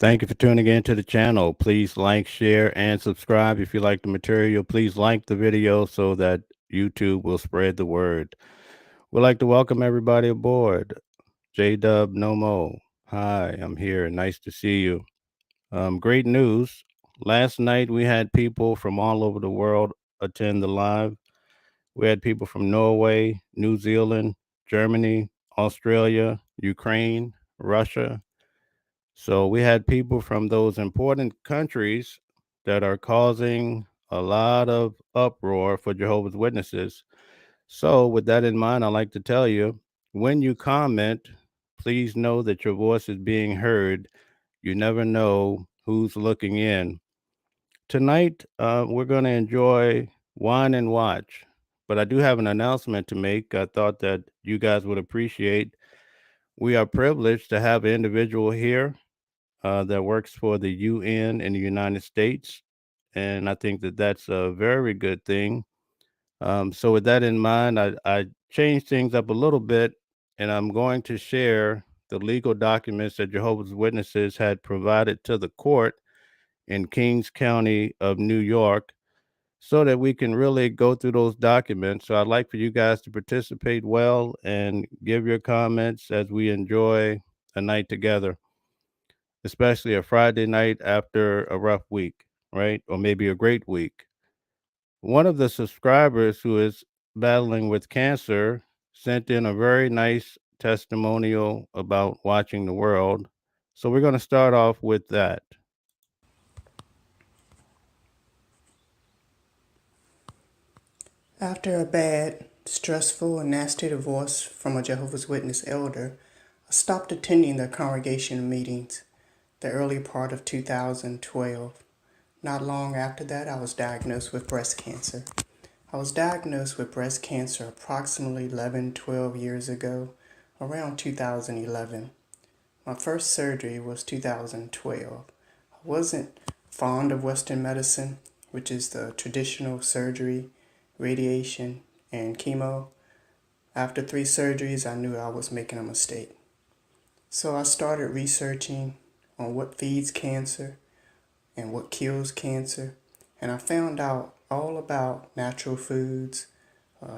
Thank you for tuning in to the channel. Please like, share, and subscribe if you like the material. Please like the video so that YouTube will spread the word. We'd like to welcome everybody aboard. J-Dub Nomo. Hi, I'm here. Nice to see you. Great news. Last night we had people from all over the world attend the live. We had people from Norway, New Zealand, Germany, Australia, Ukraine, Russia. So we had people from those important countries that are causing a lot of uproar for Jehovah's Witnesses. So, with that in mind, I'd like to tell you when you comment, please know that your voice is being heard. You never know who's looking in. Tonight, we're going to enjoy wine and watch, but I do have an announcement to make. I thought that you guys would appreciate. We are privileged to have an individual here that works for the UN in the United States. And I think that that's a very good thing. So, with that in mind, I changed things up a little bit, and I'm going to share the legal documents that Jehovah's Witnesses had provided to the court in Kings County of New York so that we can really go through those documents. So, I'd like for you guys to participate well and give your comments as we enjoy a night together, especially a Friday night after a rough week, right? Or maybe a great week. One of the subscribers who is battling with cancer sent in a very nice testimonial about watching the world. So we're going to start off with that. After a bad, stressful, and nasty divorce from a Jehovah's Witness elder, I stopped attending their congregation meetings the early part of 2012. Not long after that, I was diagnosed with breast cancer. I was diagnosed with breast cancer approximately 12 years ago, around 2011. My first surgery was 2012. I wasn't fond of Western medicine, which is the traditional surgery, radiation, and chemo. After 3 surgeries, I knew I was making a mistake. So I started researching on what feeds cancer and what kills cancer, and I found out all about natural foods,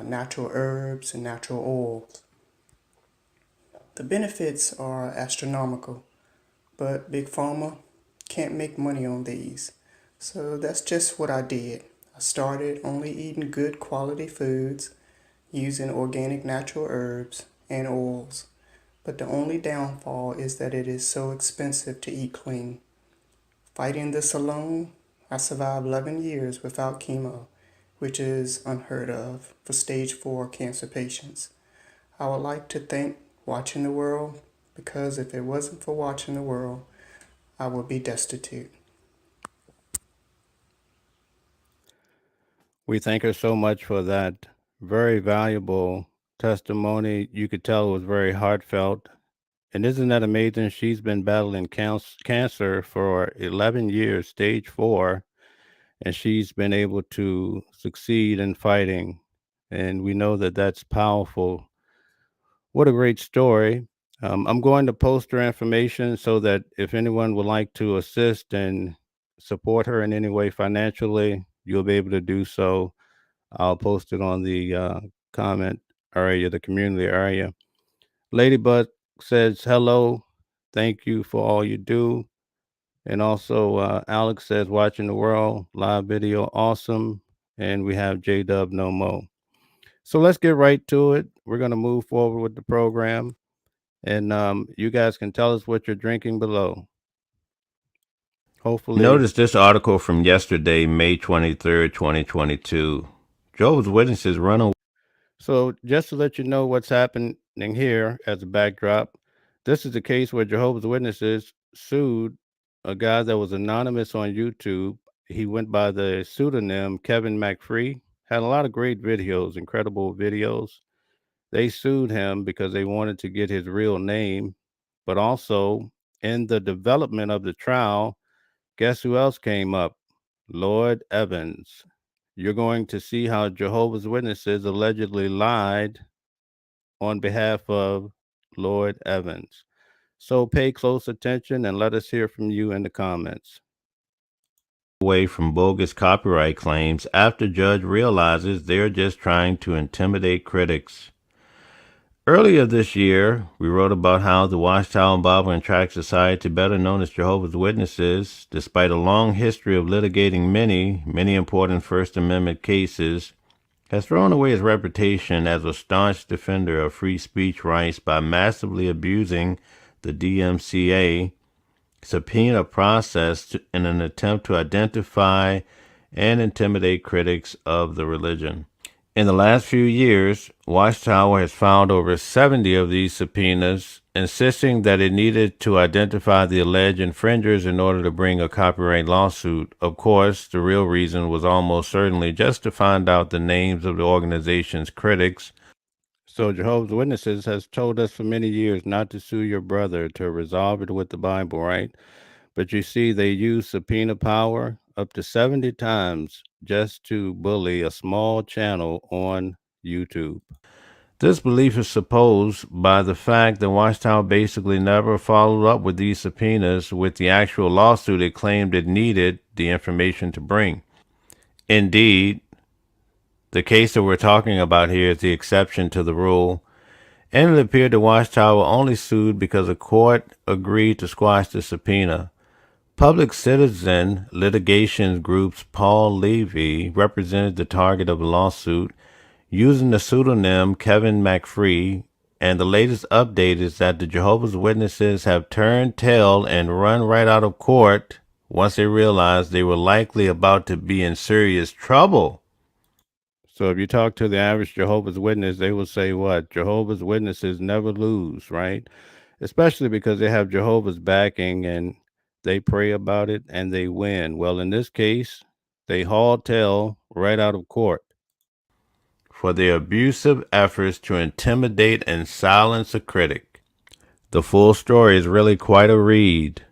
natural herbs, and natural oils. The benefits are astronomical, but Big Pharma can't make money on these. So that's just what I did. I started only eating good quality foods, using organic natural herbs and oils. But the only downfall is that it is so expensive to eat clean. Fighting this alone, I survived 11 years without chemo, which is unheard of for stage 4 cancer patients. I would like to thank Watching the World, because if it wasn't for Watching the World, I would be destitute. We thank her so much for that very valuable testimony. You could tell it was very heartfelt. And isn't that amazing? She's been battling cancer for 11 years, stage 4, and she's been able to succeed in fighting. And we know that that's powerful. What a great story. I'm going to post her information so that if anyone would like to assist and support her in any way financially, you'll be able to do so. I'll post it on the comment area, the community area. Ladybug says hello. Thank you for all you do. And also, Alex says, watching the world, live video, awesome. And we have J Dub No Mo. So let's get right to it. We're going to move forward with the program. And you guys can tell us what you're drinking below. I Hopefully. noticed this article from yesterday, May 23rd, 2022. Jehovah's Witnesses run away. So, just to let you know what's happening here as a backdrop, this is a case where Jehovah's Witnesses sued a guy that was anonymous on YouTube. He went by the pseudonym Kevin McFree, had a lot of great videos, incredible videos. They sued him because they wanted to get his real name, but also in the development of the trial, guess who else came up? Lloyd Evans. You're going to see how Jehovah's Witnesses allegedly lied on behalf of Lloyd Evans. So pay close attention and let us hear from you in the comments. Away from bogus copyright claims after judge realizes they're just trying to intimidate critics. Earlier this year, we wrote about how the Watchtower Bible and Tract Society, better known as Jehovah's Witnesses, despite a long history of litigating many important First Amendment cases, has thrown away its reputation as a staunch defender of free speech rights by massively abusing the DMCA subpoena process in an attempt to identify and intimidate critics of the religion. In the last few years, Watchtower has filed over 70 of these subpoenas, insisting that it needed to identify the alleged infringers in order to bring a copyright lawsuit. Of course, the real reason was almost certainly just to find out the names of the organization's critics. So Jehovah's Witnesses has told us for many years not to sue your brother, to resolve it with the Bible, right? But you see, they use subpoena power up to 70 times just to bully a small channel on YouTube. This belief is supposed by the fact that Watchtower basically never followed up with these subpoenas with the actual lawsuit it claimed it needed the information to bring. Indeed, the case that we're talking about here is the exception to the rule, and it appeared the Watchtower only sued because a court agreed to squash the subpoena. Public citizen litigation group's Paul Levy represented the target of the lawsuit using the pseudonym Kevin McFree, and the latest update is that the Jehovah's Witnesses have turned tail and run right out of court once they realized they were likely about to be in serious trouble. So if you talk to the average Jehovah's Witness, they will say what? Jehovah's Witnesses never lose, right? Especially because they have Jehovah's backing and they pray about it and they win. Well, in this case, they haul tail right out of court For their abusive efforts to intimidate and silence a critic. The full story is really quite a read.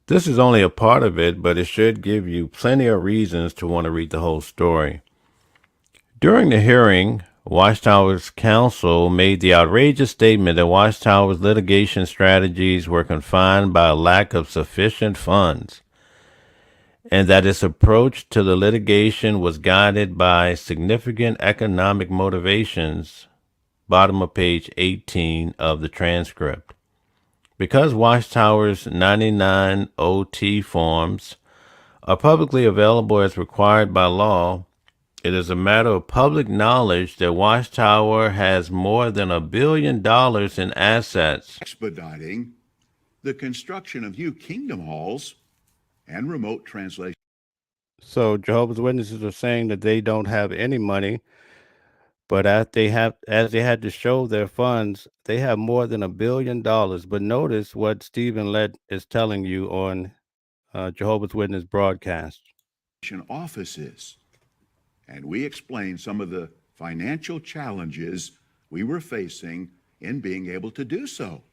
This is only a part of it, but it should give you plenty of reasons to want to read the whole story. During the hearing, Watchtower's counsel made the outrageous statement that Watchtower's litigation strategies were confined by a lack of sufficient funds, and that its approach to the litigation was guided by significant economic motivations. Bottom of page 18 of the transcript. Because Watchtower's 99 OT forms are publicly available as required by law, it is a matter of public knowledge that Watchtower has more than $1 billion in assets. Expediting the construction of new kingdom halls and remote translation. So Jehovah's Witnesses are saying that they don't have any money, but as they had to show their funds, they have more than $1 billion. But notice what Stephen Lett is telling you on Jehovah's Witness broadcast. Offices, and we explained some of the financial challenges we were facing in being able to do so.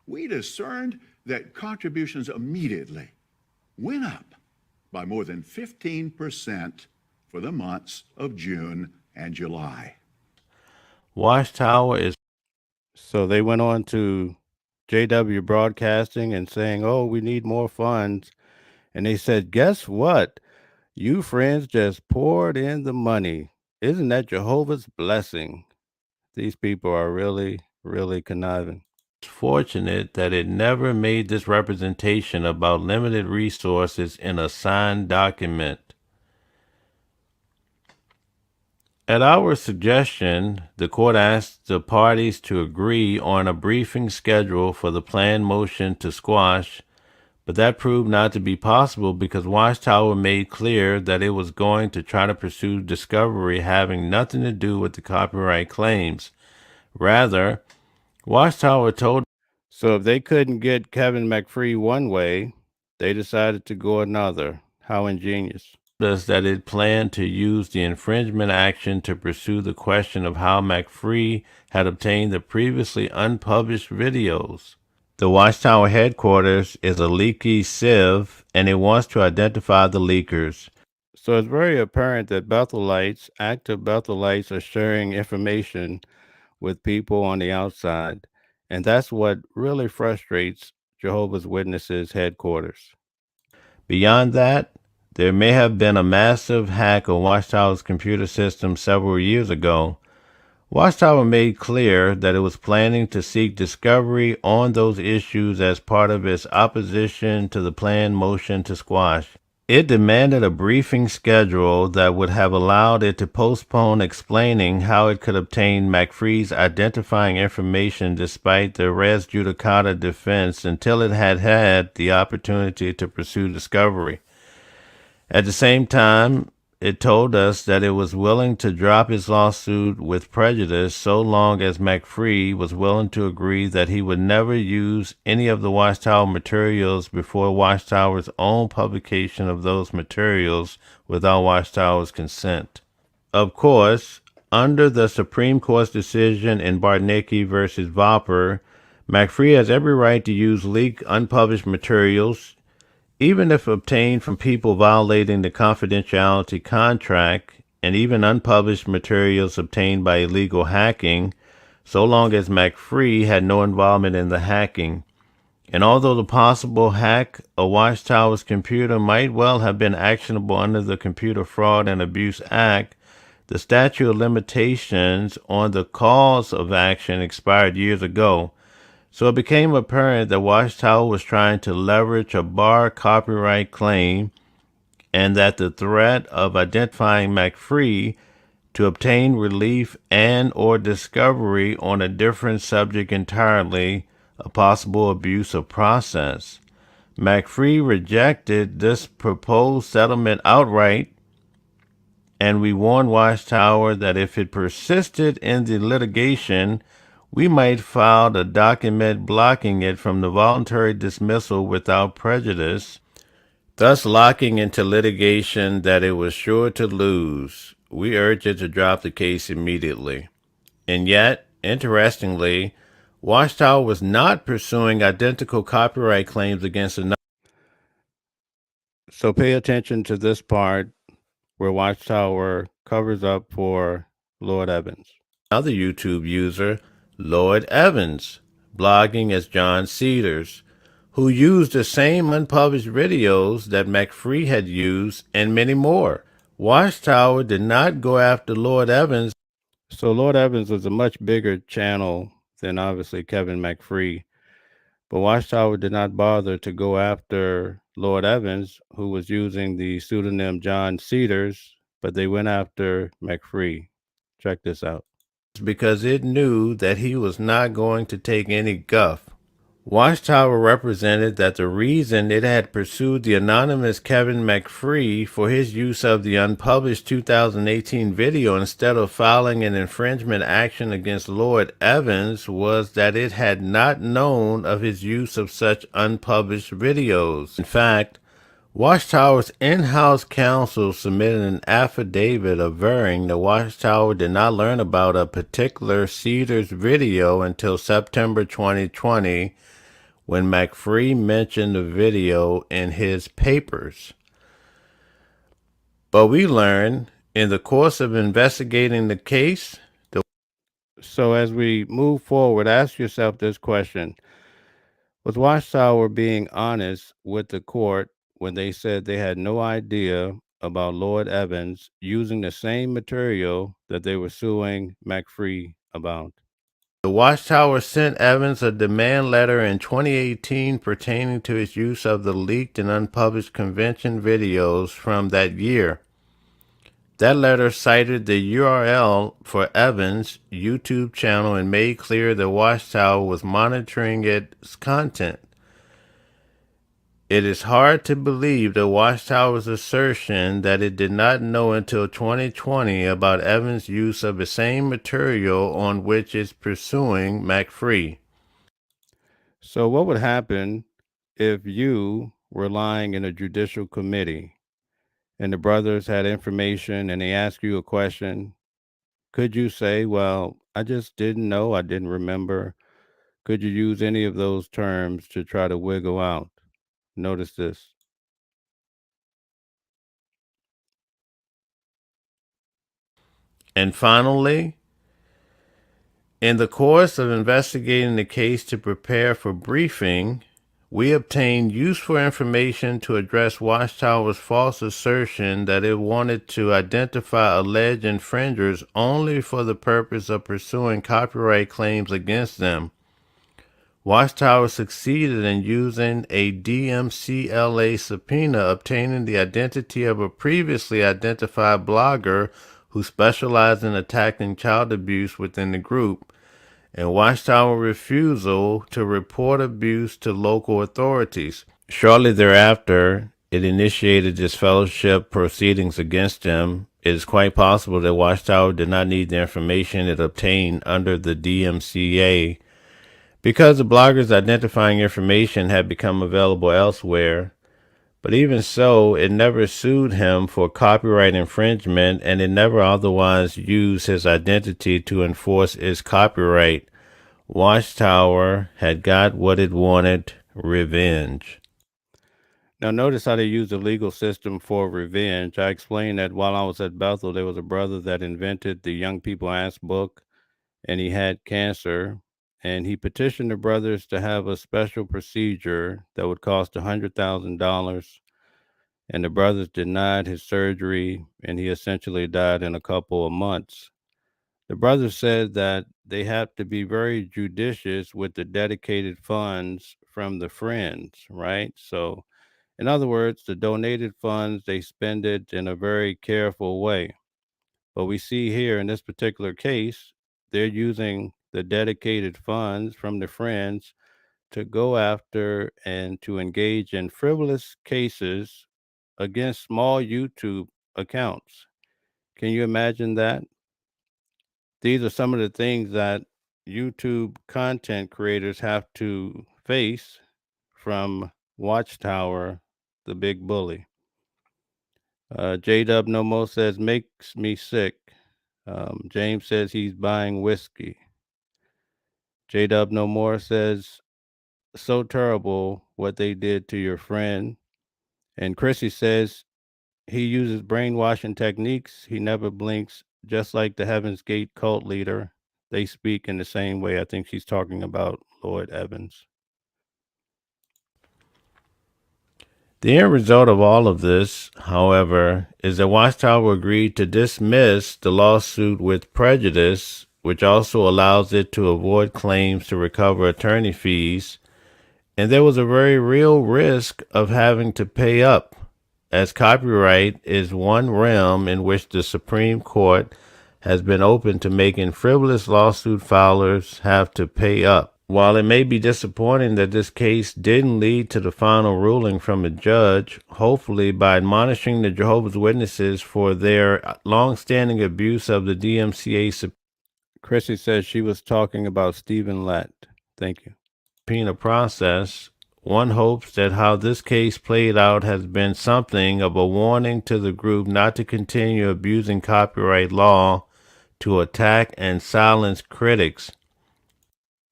We discerned that contributions immediately went up by more than 15% for the months of June and July. Watchtower is. So they went on to JW Broadcasting and saying, oh, we need more funds. And they said, guess what? You friends just poured in the money. Isn't that Jehovah's blessing? These people are really, really conniving. Fortunate that it never made this representation about limited resources in a signed document. At our suggestion, the court asked the parties to agree on a briefing schedule for the planned motion to squash, but that proved not to be possible because Watchtower made clear that it was going to try to pursue discovery having nothing to do with the copyright claims. Rather, Watchtower told. So if they couldn't get Kevin McFree one way, they decided to go another. How ingenious. Us that it planned to use the infringement action to pursue the question of how McFree had obtained the previously unpublished videos. The Watchtower headquarters is a leaky sieve, and it wants to identify the leakers. So it's very apparent that Bethelites, active Bethelites, are sharing information with people on the outside. And that's what really frustrates Jehovah's Witnesses headquarters. Beyond that, there may have been a massive hack of Watchtower's computer system several years ago. Watchtower made clear that it was planning to seek discovery on those issues as part of its opposition to the planned motion to squash. It demanded a briefing schedule that would have allowed it to postpone explaining how it could obtain McFree's identifying information despite the res judicata defense until it had had the opportunity to pursue discovery. At the same time, it told us that it was willing to drop its lawsuit with prejudice so long as McFree was willing to agree that he would never use any of the Watchtower materials before Watchtower's own publication of those materials without Watchtower's consent. Of course, under the Supreme Court's decision in Bartnicki versus Vopper, McFree has every right to use leaked, unpublished materials, even if obtained from people violating the confidentiality contract, and even unpublished materials obtained by illegal hacking, so long as McFree had no involvement in the hacking. And although the possible hack of Watchtower's computer might well have been actionable under the Computer Fraud and Abuse Act, the statute of limitations on the cause of action expired years ago. So it became apparent that Watchtower was trying to leverage a bar copyright claim and that the threat of identifying McFree to obtain relief and or discovery on a different subject entirely, a possible abuse of process. McFree rejected this proposed settlement outright, and we warned Watchtower that if it persisted in the litigation, we might file a document blocking it from the voluntary dismissal without prejudice, thus locking into litigation that it was sure to lose. We urge it to drop the case immediately. And yet, interestingly, Watchtower was not pursuing identical copyright claims against another. So pay attention to this part where Watchtower covers up for Lord Evans. Another YouTube user, Lloyd Evans, blogging as John Cedars, who used the same unpublished videos that McFree had used and many more. Watchtower did not go after Lloyd Evans. So Lord Evans was a much bigger channel than obviously Kevin McFree, but Watchtower did not bother to go after Lord Evans, who was using the pseudonym John Cedars, but they went after McFree. Check this out. Because it knew that he was not going to take any guff. Watchtower represented that the reason it had pursued the anonymous Kevin McFree for his use of the unpublished 2018 video instead of filing an infringement action against Lloyd Evans was that it had not known of his use of such unpublished videos. In fact, Watchtower's in-house counsel submitted an affidavit averring that Watchtower did not learn about a particular Cedars video until September 2020, when McFree mentioned the video in his papers. But we learned in the course of investigating the case. So as we move forward, ask yourself this question. Was Watchtower being honest with the court when they said they had no idea about Lord Evans using the same material that they were suing McFree about? The Watchtower sent Evans a demand letter in 2018 pertaining to his use of the leaked and unpublished convention videos from that year. That letter cited the URL for Evans' YouTube channel and made clear that Watchtower was monitoring its content. It is hard to believe that Watchtower's assertion that it did not know until 2020 about Evans' use of the same material on which it's pursuing McFree. So what would happen if you were lying in a judicial committee and the brothers had information and they asked you a question? Could you say, well, I just didn't know, I didn't remember? Could you use any of those terms to try to wiggle out? Notice this. And finally, In the course of investigating the case to prepare for briefing, we obtained useful information to address Watchtower's false assertion that it wanted to identify alleged infringers only for the purpose of pursuing copyright claims against them. Watchtower succeeded in using a DMCLA subpoena, obtaining the identity of a previously identified blogger who specialized in attacking child abuse within the group, and Watchtower refusal to report abuse to local authorities. Shortly thereafter, it initiated disfellowship proceedings against him. It is quite possible that Watchtower did not need the information it obtained under the DMCA because the blogger's identifying information had become available elsewhere. But even so, it never sued him for copyright infringement, and it never otherwise used his identity to enforce its copyright. Watchtower had got what it wanted: revenge. Now, notice how they use the legal system for revenge. I explained that while I was at Bethel, there was a brother that invented the Young People Ask book, and he had cancer. And he petitioned the brothers to have a special procedure that would cost $100,000. And the brothers denied his surgery, and he essentially died in a couple of months. The brothers said that they have to be very judicious with the dedicated funds from the friends, right? So, in other words, the donated funds, they spend it in a very careful way. But we see here in this particular case, they're using the dedicated funds from the friends to go after and to engage in frivolous cases against small YouTube accounts. Can you imagine that? These are some of the things that YouTube content creators have to face from Watchtower, the big bully. J-Dub No Mo says, makes me sick. James says he's buying whiskey. J-Dub No More says, so terrible what they did to your friend. And Chrissy says he uses brainwashing techniques. He never blinks, just like the Heaven's Gate cult leader. They speak in the same way. I think she's talking about Lloyd Evans. The end result of all of this, however, is that Watchtower agreed to dismiss the lawsuit with prejudice, which also allows it to avoid claims to recover attorney fees, and there was a very real risk of having to pay up, as copyright is one realm in which the Supreme Court has been open to making frivolous lawsuit filers have to pay up. While it may be disappointing that this case didn't lead to the final ruling from a judge, hopefully by admonishing the Jehovah's Witnesses for their long-standing abuse of the DMCA Chrissy says she was talking about Stephen Lett. Thank you. subpoena process, one hopes that how this case played out has been something of a warning to the group not to continue abusing copyright law to attack and silence critics.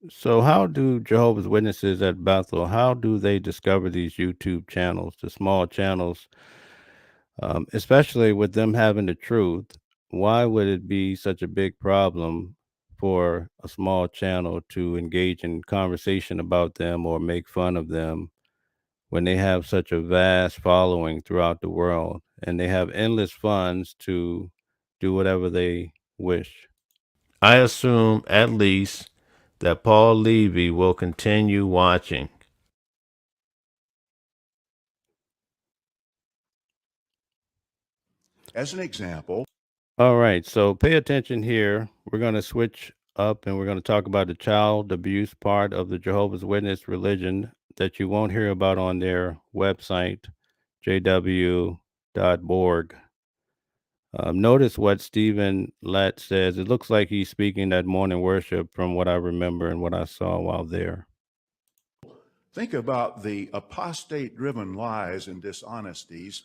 So how do Jehovah's Witnesses at Bethel, how do they discover these YouTube channels, the small channels, especially with them having the truth? Why would it be such a big problem for a small channel to engage in conversation about them or make fun of them when they have such a vast following throughout the world and they have endless funds to do whatever they wish? I assume, at least, that Paul Levy will continue watching. As an example, All right, so pay attention here. We're going to switch up and we're going to talk about the child abuse part of the Jehovah's Witness religion that you won't hear about on their website, jw.org. Notice what Stephen Lett says. It looks like he's speaking at morning worship from what I remember and what I saw while there. think about the apostate-driven lies and dishonesties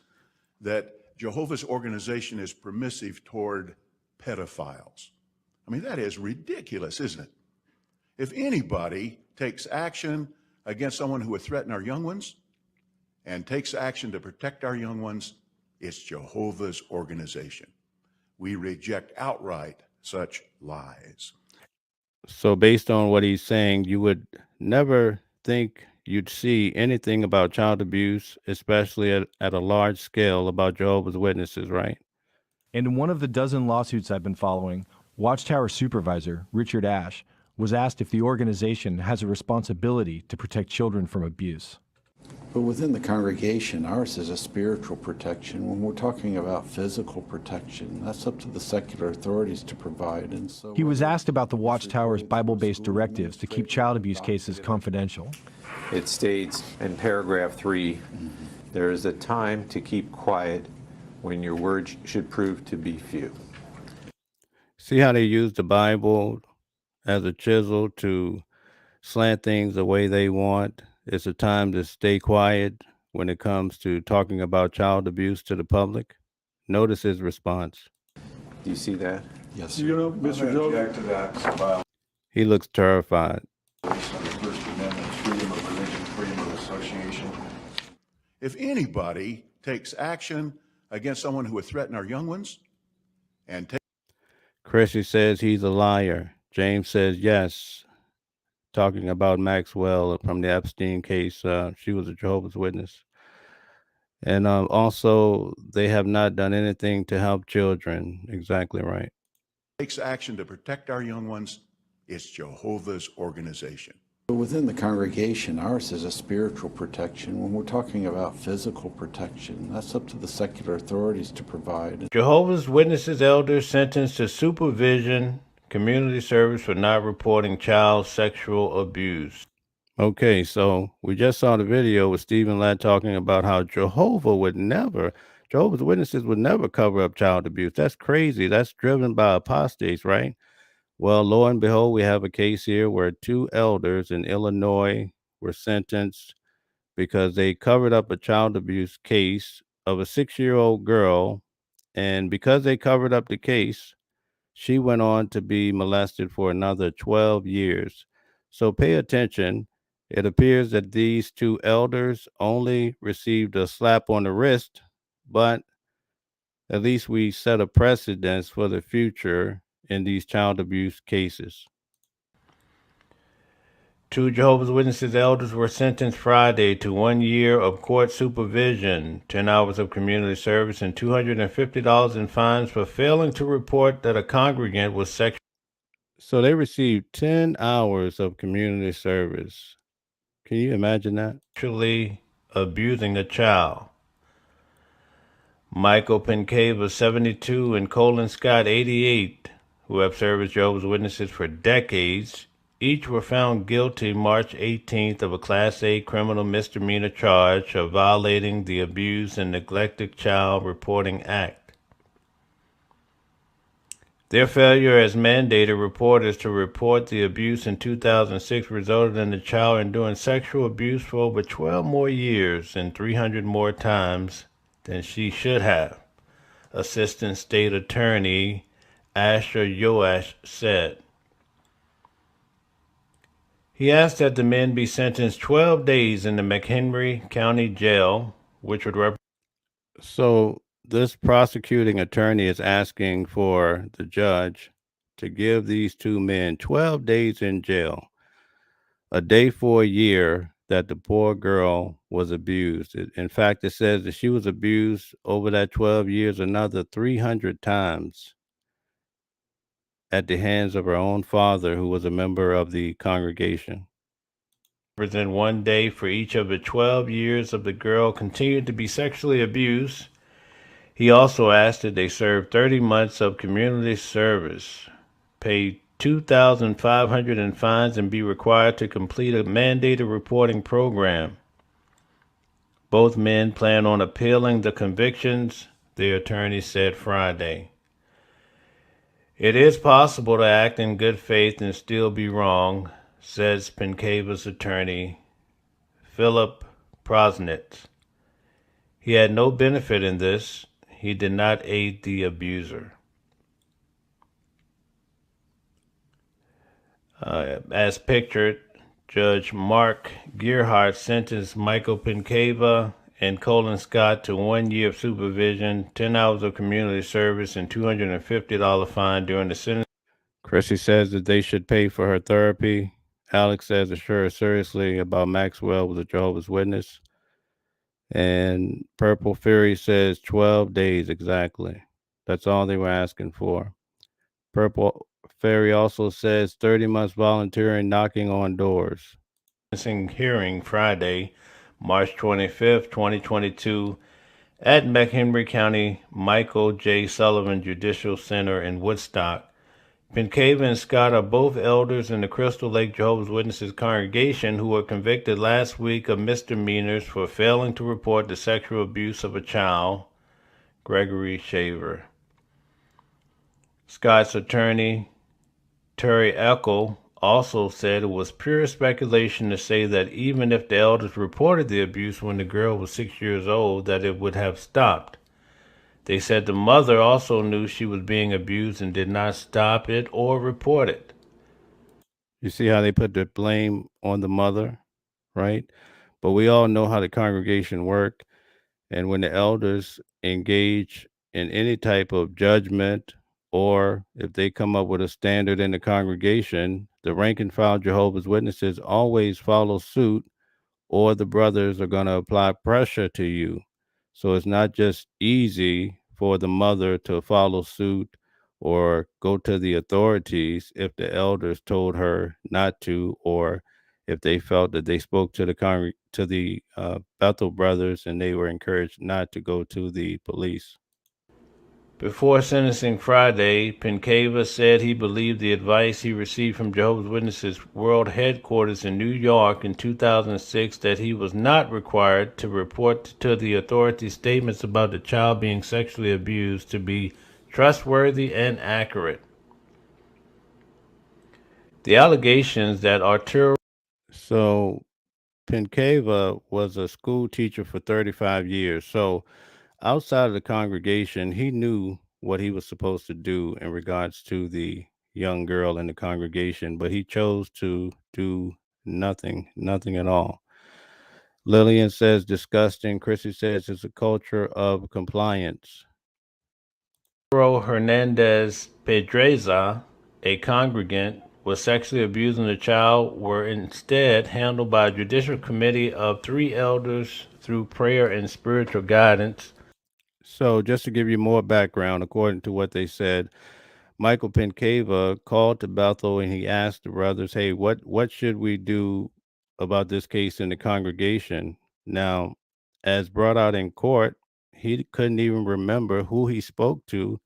that Jehovah's organization is permissive toward pedophiles. I mean, that is ridiculous, isn't it? If anybody takes action against someone who would threaten our young ones and takes action to protect our young ones, it's Jehovah's organization. We reject outright such lies. So, based on what he's saying, you would never think you'd see anything about child abuse, especially at a large scale, about Jehovah's Witnesses, right? And in one of the dozen lawsuits I've been following, Watchtower supervisor Richard Ashe was asked if the organization has a responsibility to protect children from abuse. But within the congregation, ours is a spiritual protection. When we're talking about physical protection, that's up to the secular authorities to provide. And so He was asked about the Watchtower's Bible-based directives to keep child abuse cases confidential. It states in paragraph 3, there is a time to keep quiet when your words should prove to be few. See how they use the Bible as a chisel to slant things the way they want? It's a time to stay quiet when it comes to talking about child abuse to the public. Notice his response. Do you see that? yes, sir. You know, Mr. Jones, To that, it's a violation He looks terrified. of the First Amendment, freedom of religion, freedom of association. If anybody takes action against someone who would threaten our young ones and take Chrissy says he's a liar. James says yes. Talking about Maxwell from the Epstein case. She was a Jehovah's Witness. And also, they have not done anything to help children. Exactly right. takes action to protect our young ones, it's Jehovah's organization. But within the congregation, ours is a spiritual protection. When we're talking about physical protection, that's up to the secular authorities to provide. Jehovah's Witnesses elders sentenced to supervision, community service for not reporting child sexual abuse. Okay, so we just saw the video with Stephen Ladd talking about how Jehovah's Witnesses would never cover up child abuse. That's crazy. That's driven by apostates, right? Well, lo and behold, we have a case here where 2 elders in Illinois were sentenced because they covered up a child abuse case of a 6-year-old girl. And because they covered up the case, she went on to be molested for another 12 years. So pay attention. It appears that these 2 elders only received a slap on the wrist, but at least we set a precedence for the future in these child abuse cases. 2 Jehovah's Witnesses elders were sentenced Friday to 1 year of court supervision, 10 hours of community service, and $250 in fines for failing to report that a congregant was So they received 10 hours of community service. Can you imagine that? sexually abusing a child. Michael Pinkeva, 72, and Colin Scott, 88, who have served as Jehovah's Witnesses for decades, each were found guilty March 18th of a Class A criminal misdemeanor charge of violating the Abused and Neglected Child Reporting Act. Their failure as mandated reporters to report the abuse in 2006 resulted in the child enduring sexual abuse for over 12 more years and 300 more times than she should have, Assistant State Attorney Asher Yoash said. He asked that the men be sentenced 12 days in the McHenry County Jail, which would represent. So this prosecuting attorney is asking for the judge to give these 2 men 12 days in jail, a day for a year that the poor girl was abused. In fact, it says that she was abused over that 12 years another 300 times at the hands of her own father, who was a member of the congregation. Represent 1 day for each of the 12 years of the girl continued to be sexually abused. He also asked that they serve 30 months of community service, pay $2,500 in fines, and be required to complete a mandated reporting program. Both men plan on appealing the convictions, the attorney said Friday. It is possible to act in good faith and still be wrong, says Pinkeva's attorney, Philip Prosnitz. He had no benefit in this. He did not aid the abuser. As pictured, Judge Mark Gerhart sentenced Michael Pinkeva and Colin Scott to 1 year of supervision, 10 hours of community service, and $250 fine during the sentence. Chrissy says that they should pay for her therapy. Alex says assure her seriously about Maxwell was a Jehovah's Witness. And Purple Fury says 12 days exactly. That's all they were asking for. Purple Fairy also says 30 months volunteering, knocking on doors. Hearing Friday, March 25th, 2022, at McHenry County Michael J. Sullivan Judicial Center in Woodstock. Pinkeva and Scott are both elders in the Crystal Lake Jehovah's Witnesses congregation who were convicted last week of misdemeanors for failing to report the sexual abuse of a child, Gregory Shaver. Scott's attorney, Terry Eckel, also said it was pure speculation to say that even if the elders reported the abuse when the girl was 6 years old, that it would have stopped. They said the mother also knew she was being abused and did not stop it or report it. You see how they put the blame on the mother, right? But we all know how the congregation work. And when the elders engage in any type of judgment, or if they come up with a standard in the congregation, the rank and file Jehovah's Witnesses always follow suit, or the brothers are going to apply pressure to you. So it's not just easy for the mother to follow suit or go to the authorities if the elders told her not to, or if they felt that they spoke to the Bethel brothers and they were encouraged not to go to the police. Before sentencing Friday, Pinkeva said he believed the advice he received from Jehovah's Witnesses World Headquarters in New York in 2006 that he was not required to report to the authorities statements about the child being sexually abused to be trustworthy and accurate. The allegations that Arturo... So Pinkeva was a school teacher for 35 years. So outside of the congregation, he knew what he was supposed to do in regards to the young girl in the congregation, but he chose to do nothing at all. Lillian says disgusting. Chrissy says it's a culture of compliance. Hernandez Pedreza, a congregant, was sexually abusing the child were instead handled by a judicial committee of 3 elders through prayer and spiritual guidance. So just to give you more background, according to what they said, Michael Pinkeva called to Bethel and he asked the brothers, hey, what should we do about this case in the congregation? Now, as brought out in court, he couldn't even remember who he spoke to.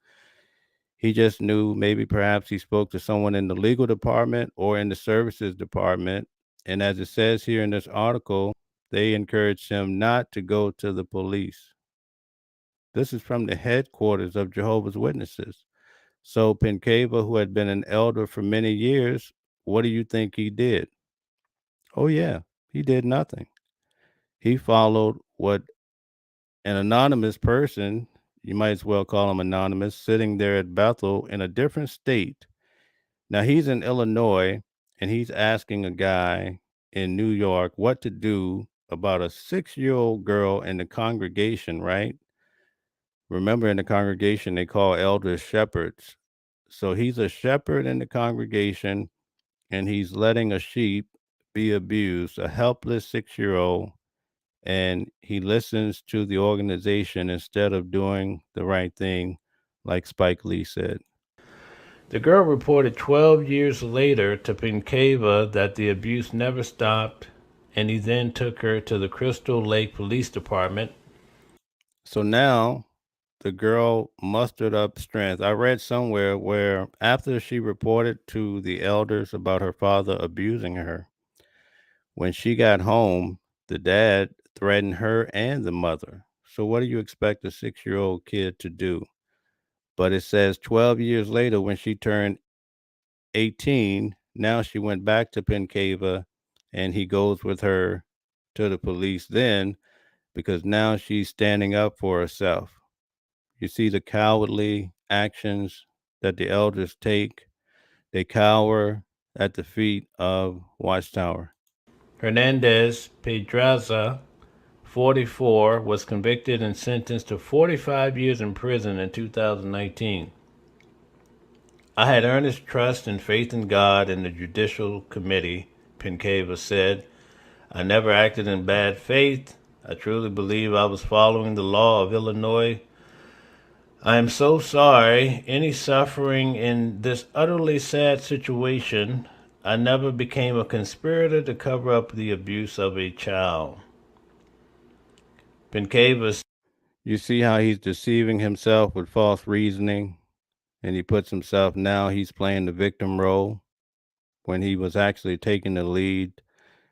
He just knew maybe perhaps he spoke to someone in the legal department or in the services department. And as it says here in this article, they encouraged him not to go to the police. This is from the headquarters of Jehovah's Witnesses. So Pinkeva, who had been an elder for many years, what do you think he did? Oh, yeah, he did nothing. He followed what an anonymous person, you might as well call him anonymous, sitting there at Bethel in a different state. Now he's in Illinois and he's asking a guy in New York what to do about a 6-year-old girl in the congregation, right? Remember, in the congregation, they call elders shepherds. So he's a shepherd in the congregation and he's letting a sheep be abused, a helpless 6-year-old, and he listens to the organization instead of doing the right thing, like Spike Lee said. The girl reported 12 years later to Pinkeva that the abuse never stopped, and he then took her to the Crystal Lake Police Department. So now the girl mustered up strength. I read somewhere where after she reported to the elders about her father abusing her, when she got home, the dad threatened her and the mother. So what do you expect a 6-year-old kid to do? But it says 12 years later, when she turned 18, now she went back to Pinkeva and he goes with her to the police then because now she's standing up for herself. You see the cowardly actions that the elders take. They cower at the feet of Watchtower. Hernandez Pedraza, 44, was convicted and sentenced to 45 years in prison in 2019. I had earnest trust and faith in God and the Judicial Committee, Pinkeva said. I never acted in bad faith. I truly believe I was following the law of Illinois. I am so sorry. Any suffering in this utterly sad situation. I never became a conspirator to cover up the abuse of a child. Pinkeva. You see how he's deceiving himself with false reasoning, and he puts himself, now he's playing the victim role when he was actually taking the lead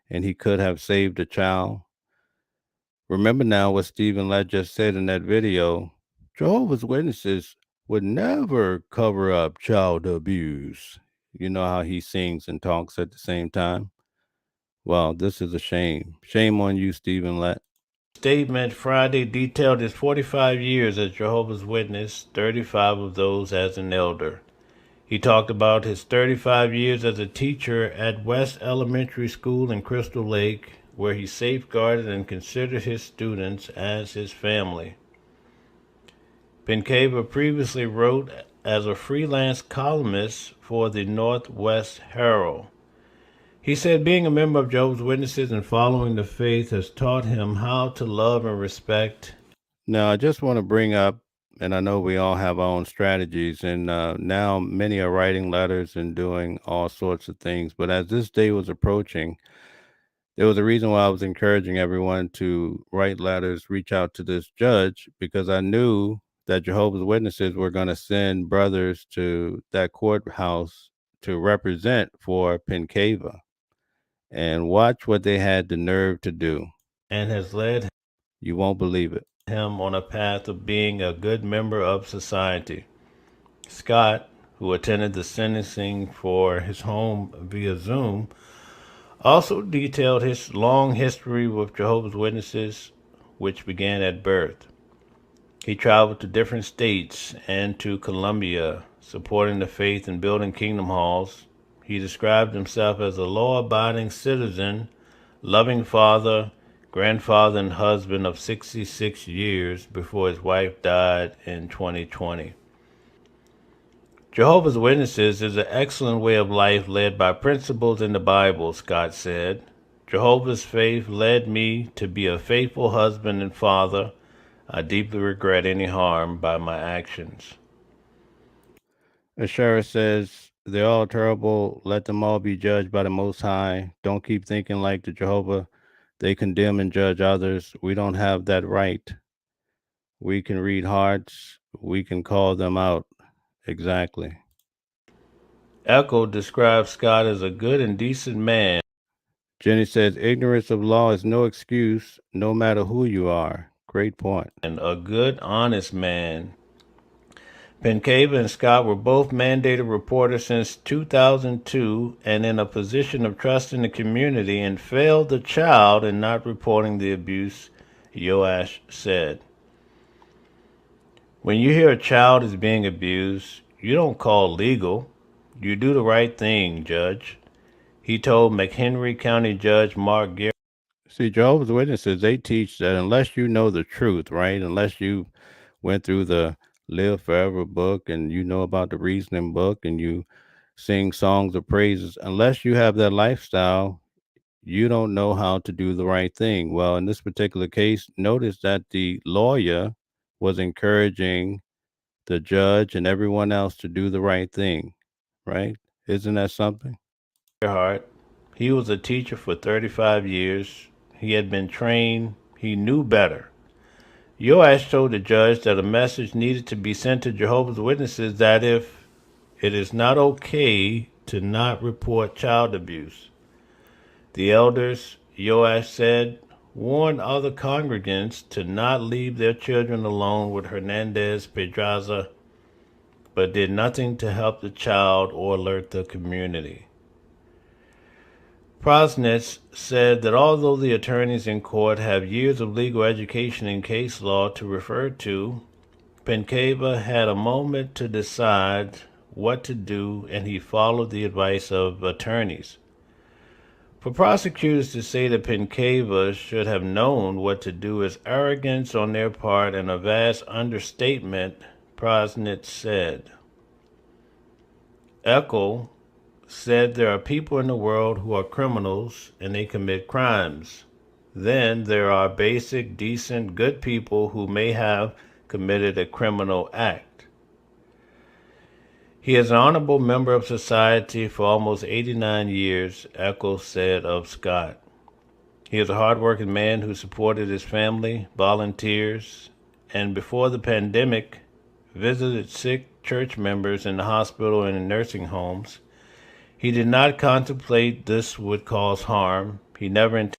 and he could have saved a child. Remember now what Stephen Lett just said in that video. Jehovah's Witnesses would never cover up child abuse. You know how he sings and talks at the same time? Well, this is a shame. Shame on you, Stephen Lett. Statement Friday detailed his 45 years as Jehovah's Witness, 35 of those as an elder. He talked about his 35 years as a teacher at West Elementary School in Crystal Lake, where he safeguarded and considered his students as his family. Pinkeva previously wrote as a freelance columnist for the Northwest Herald. He said being a member of Jehovah's Witnesses and following the faith has taught him how to love and respect. Now, I just want to bring up, and I know we all have our own strategies, and now many are writing letters and doing all sorts of things. But as this day was approaching, there was a reason why I was encouraging everyone to write letters, reach out to this judge, because I knew that Jehovah's Witnesses were going to send brothers to that courthouse to represent for Pinkeva. And watch what they had the nerve to do. And has led You won't believe it. him on a path of being a good member of society. Scott, who attended the sentencing for his home via Zoom, also detailed his long history with Jehovah's Witnesses, which began at birth. He traveled to different states and to Colombia, supporting the faith and building kingdom halls. He described himself as a law-abiding citizen, loving father, grandfather, and husband of 66 years before his wife died in 2020. Jehovah's Witnesses is an excellent way of life led by principles in the Bible, Scott said. Jehovah's faith led me to be a faithful husband and father. I deeply regret any harm by my actions. Ashara says, they're all terrible. Let them all be judged by the Most High. Don't keep thinking like the Jehovah. They condemn and judge others. We don't have that right. We can read hearts. We can call them out. Exactly. Echo describes Scott as a good and decent man. Jenny says, ignorance of law is no excuse, no matter who you are. Great point. And a good, honest man. Pinkeva and Scott were both mandated reporters since 2002 and in a position of trust in the community and failed the child in not reporting the abuse, Yoash said. When you hear a child is being abused, you don't call legal. You do the right thing, Judge. He told McHenry County Judge Mark Gerhart. See, Jehovah's Witnesses, they teach that unless you know the truth, right? Unless you went through the Live Forever book and you know about the Reasoning book and you sing songs of praises, unless you have that lifestyle, you don't know how to do the right thing. Well, in this particular case, notice that the lawyer was encouraging the judge and everyone else to do the right thing, right? Isn't that something? Gerhart. He was a teacher for 35 years. He had been trained. He knew better. Yoash told the judge that a message needed to be sent to Jehovah's Witnesses that if it is not okay to not report child abuse. The elders, Yoash said, warned other congregants to not leave their children alone with Hernandez Pedraza, but did nothing to help the child or alert the community. Prosnitz said that although the attorneys in court have years of legal education in case law to refer to, Pinkeva had a moment to decide what to do, and he followed the advice of attorneys. For prosecutors to say that Pinkeva should have known what to do is arrogance on their part and a vast understatement, Prosnitz said. Eckel said there are people in the world who are criminals and they commit crimes. Then there are basic, decent, good people who may have committed a criminal act. He is an honorable member of society for almost 89 years, Eckel said of Scott. He is a hardworking man who supported his family, volunteers, and before the pandemic, visited sick church members in the hospital and in nursing homes. He did not contemplate this would cause harm. He never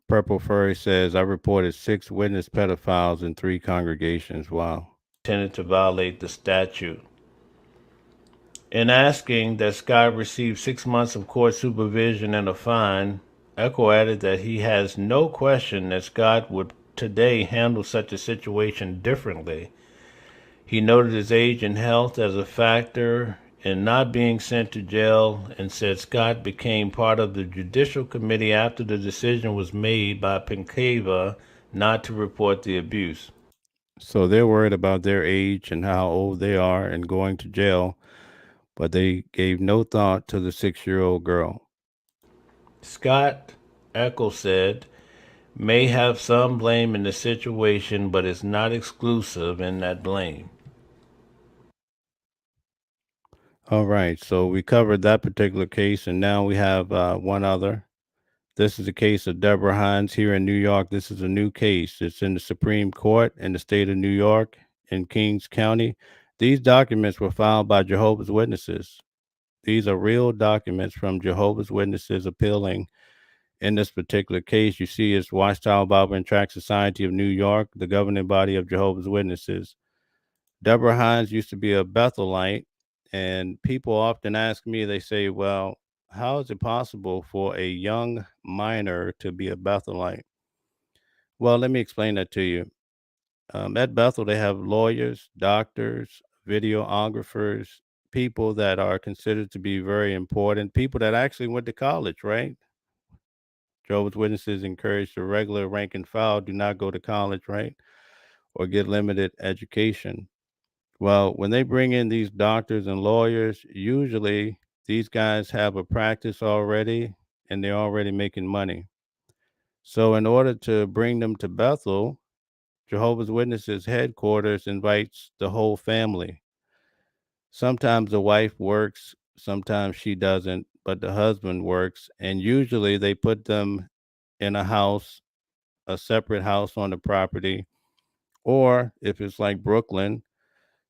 Purple Furry says, I reported 6 witness pedophiles in 3 congregations. Wow. intended to violate the statute. In asking that Scott receive 6 months of court supervision and a fine, Eckel added that he has no question that Scott would today handle such a situation differently. He noted his age and health as a factor in not being sent to jail and said Scott became part of the judicial committee after the decision was made by Pinkeva not to report the abuse. So they're worried about their age and how old they are and going to jail, but they gave no thought to the 6-year-old girl. Scott, Eckel said, may have some blame in the situation, but is not exclusive in that blame. All right, so we covered that particular case, and now we have one other. This is the case of Deborah Hines here in New York. This is a new case. It's in the Supreme Court in the state of New York in Kings County. These documents were filed by Jehovah's Witnesses. These are real documents from Jehovah's Witnesses appealing in this particular case. You see, it's Watchtower Bible and Tract Society of New York, the governing body of Jehovah's Witnesses. Deborah Hines used to be a Bethelite, and people often ask me, they say, well, how is it possible for a young minor to be a Bethelite? Well, let me explain that to you. At Bethel, they have lawyers, doctors, videographers, people that are considered to be very important, people that actually went to college, right? Jehovah's Witnesses encourage the regular rank and file do not go to college, right? Or get limited education. Well, when they bring in these doctors and lawyers, usually these guys have a practice already and they're already making money. So in order to bring them to Bethel, Jehovah's Witnesses headquarters invites the whole family. Sometimes the wife works, sometimes she doesn't, but the husband works. And usually they put them in a house, a separate house on the property. Or if it's like Brooklyn,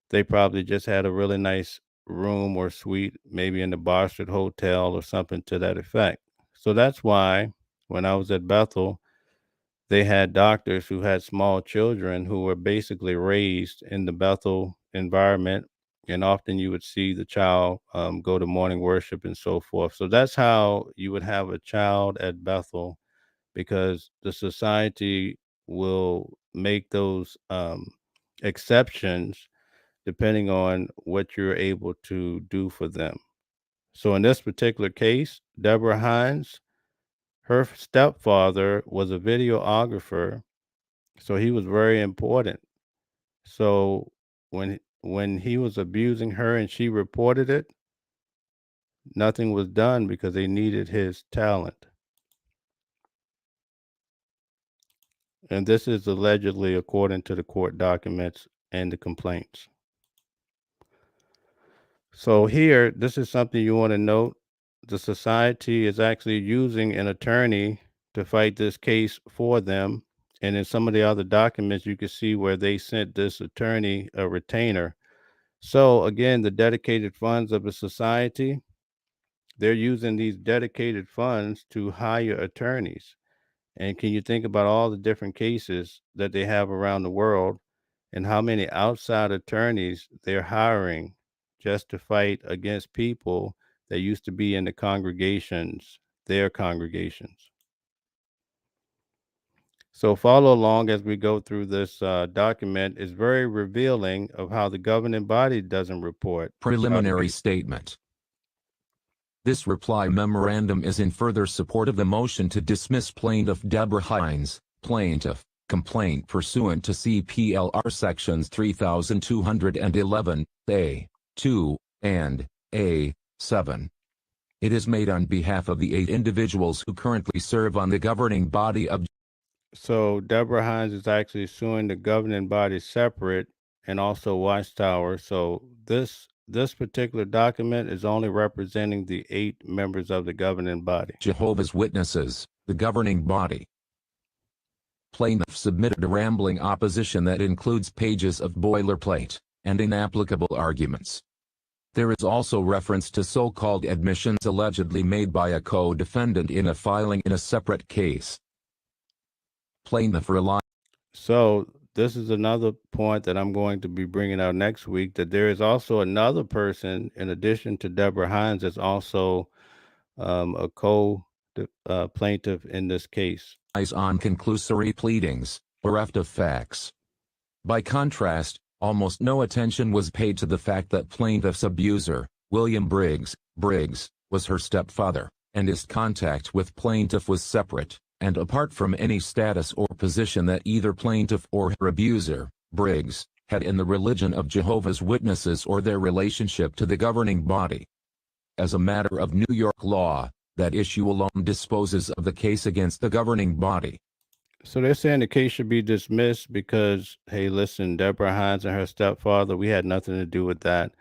they probably just had a really nice room or suite, maybe in the Boston Hotel or something to that effect. So that's why when I was at Bethel, they had doctors who had small children who were basically raised in the Bethel environment. And often you would see the child go to morning worship and so forth. So that's how you would have a child at Bethel, because the society will make those exceptions depending on what you're able to do for them. So in this particular case, Deborah Hines, her stepfather was a videographer, so he was very important. So when he was abusing her and she reported it, nothing was done because they needed his talent. And this is allegedly according to the court documents and the complaints. So here, this is something you want to note. The society is actually using an attorney to fight this case for them. And in some of the other documents, you can see where they sent this attorney a retainer. So again, the dedicated funds of the society, they're using these dedicated funds to hire attorneys. And can you think about all the different cases that they have around the world and how many outside attorneys they're hiring just to fight against people that used to be in the congregations, their congregations? So follow along as we go through this document. It's very revealing of how the governing body doesn't report. Preliminary statement. This reply memorandum is in further support of the motion to dismiss Plaintiff Deborah Hines, Plaintiff, complaint pursuant to CPLR Sections 3211, A, 2, and A, 7. It is made on behalf of the 8 individuals who currently serve on the governing body of. So Deborah Hines is actually suing the governing body separate and also Watchtower. So this particular document is only representing the 8 members of the governing body. Jehovah's Witnesses, the governing body. Plaintiff submitted a rambling opposition that includes pages of boilerplate and inapplicable arguments. There is also reference to so-called admissions allegedly made by a co-defendant in a filing in a separate case. Plaintiff relies. So this is another point that I'm going to be bringing out next week, that there is also another person in addition to Deborah Hines that's also a co-plaintiff in this case. On conclusory pleadings, bereft of facts. By contrast, almost no attention was paid to the fact that plaintiff's abuser, William Briggs, was her stepfather, and his contact with plaintiff was separate, and apart from any status or position that either plaintiff or her abuser, Briggs, had in the religion of Jehovah's Witnesses or their relationship to the governing body. As a matter of New York law, that issue alone disposes of the case against the governing body. So they're saying the case should be dismissed because, hey, listen, Deborah Hines and her stepfather, we had nothing to do with that.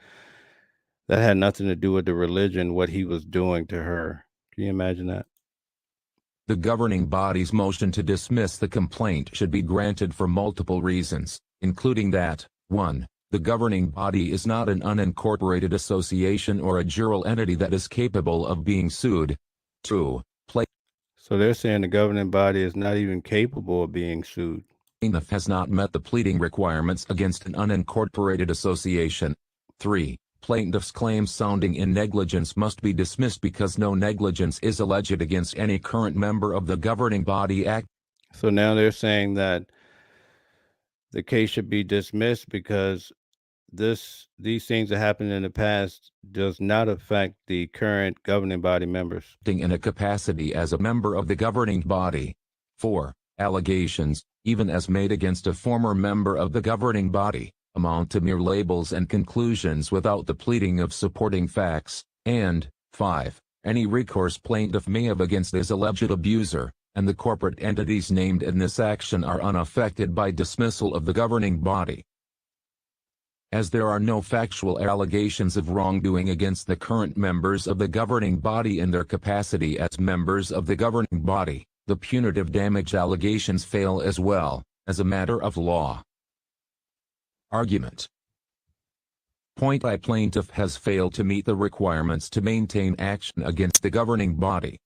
That had nothing to do with the religion, what he was doing to her. Can you imagine that? The governing body's motion to dismiss the complaint should be granted for multiple reasons, including that, 1. The governing body is not an unincorporated association or a jural entity that is capable of being sued. 2. So they're saying the governing body is not even capable of being sued. Plaintiff has not met the pleading requirements against an unincorporated association. 3. Plaintiff's claims sounding in negligence must be dismissed because no negligence is alleged against any current member of the governing body act. So now they're saying that the case should be dismissed because these things that happened in the past does not affect the current governing body members. In a capacity as a member of the governing body. 4. Allegations, even as made against a former member of the governing body, amount to mere labels and conclusions without the pleading of supporting facts. And 5. Any recourse plaintiff may have against his alleged abuser, and the corporate entities named in this action are unaffected by dismissal of the governing body. As there are no factual allegations of wrongdoing against the current members of the governing body in their capacity as members of the governing body, the punitive damage allegations fail as well, as a matter of law. Argument. Point I. Plaintiff has failed to meet the requirements to maintain action against the governing body.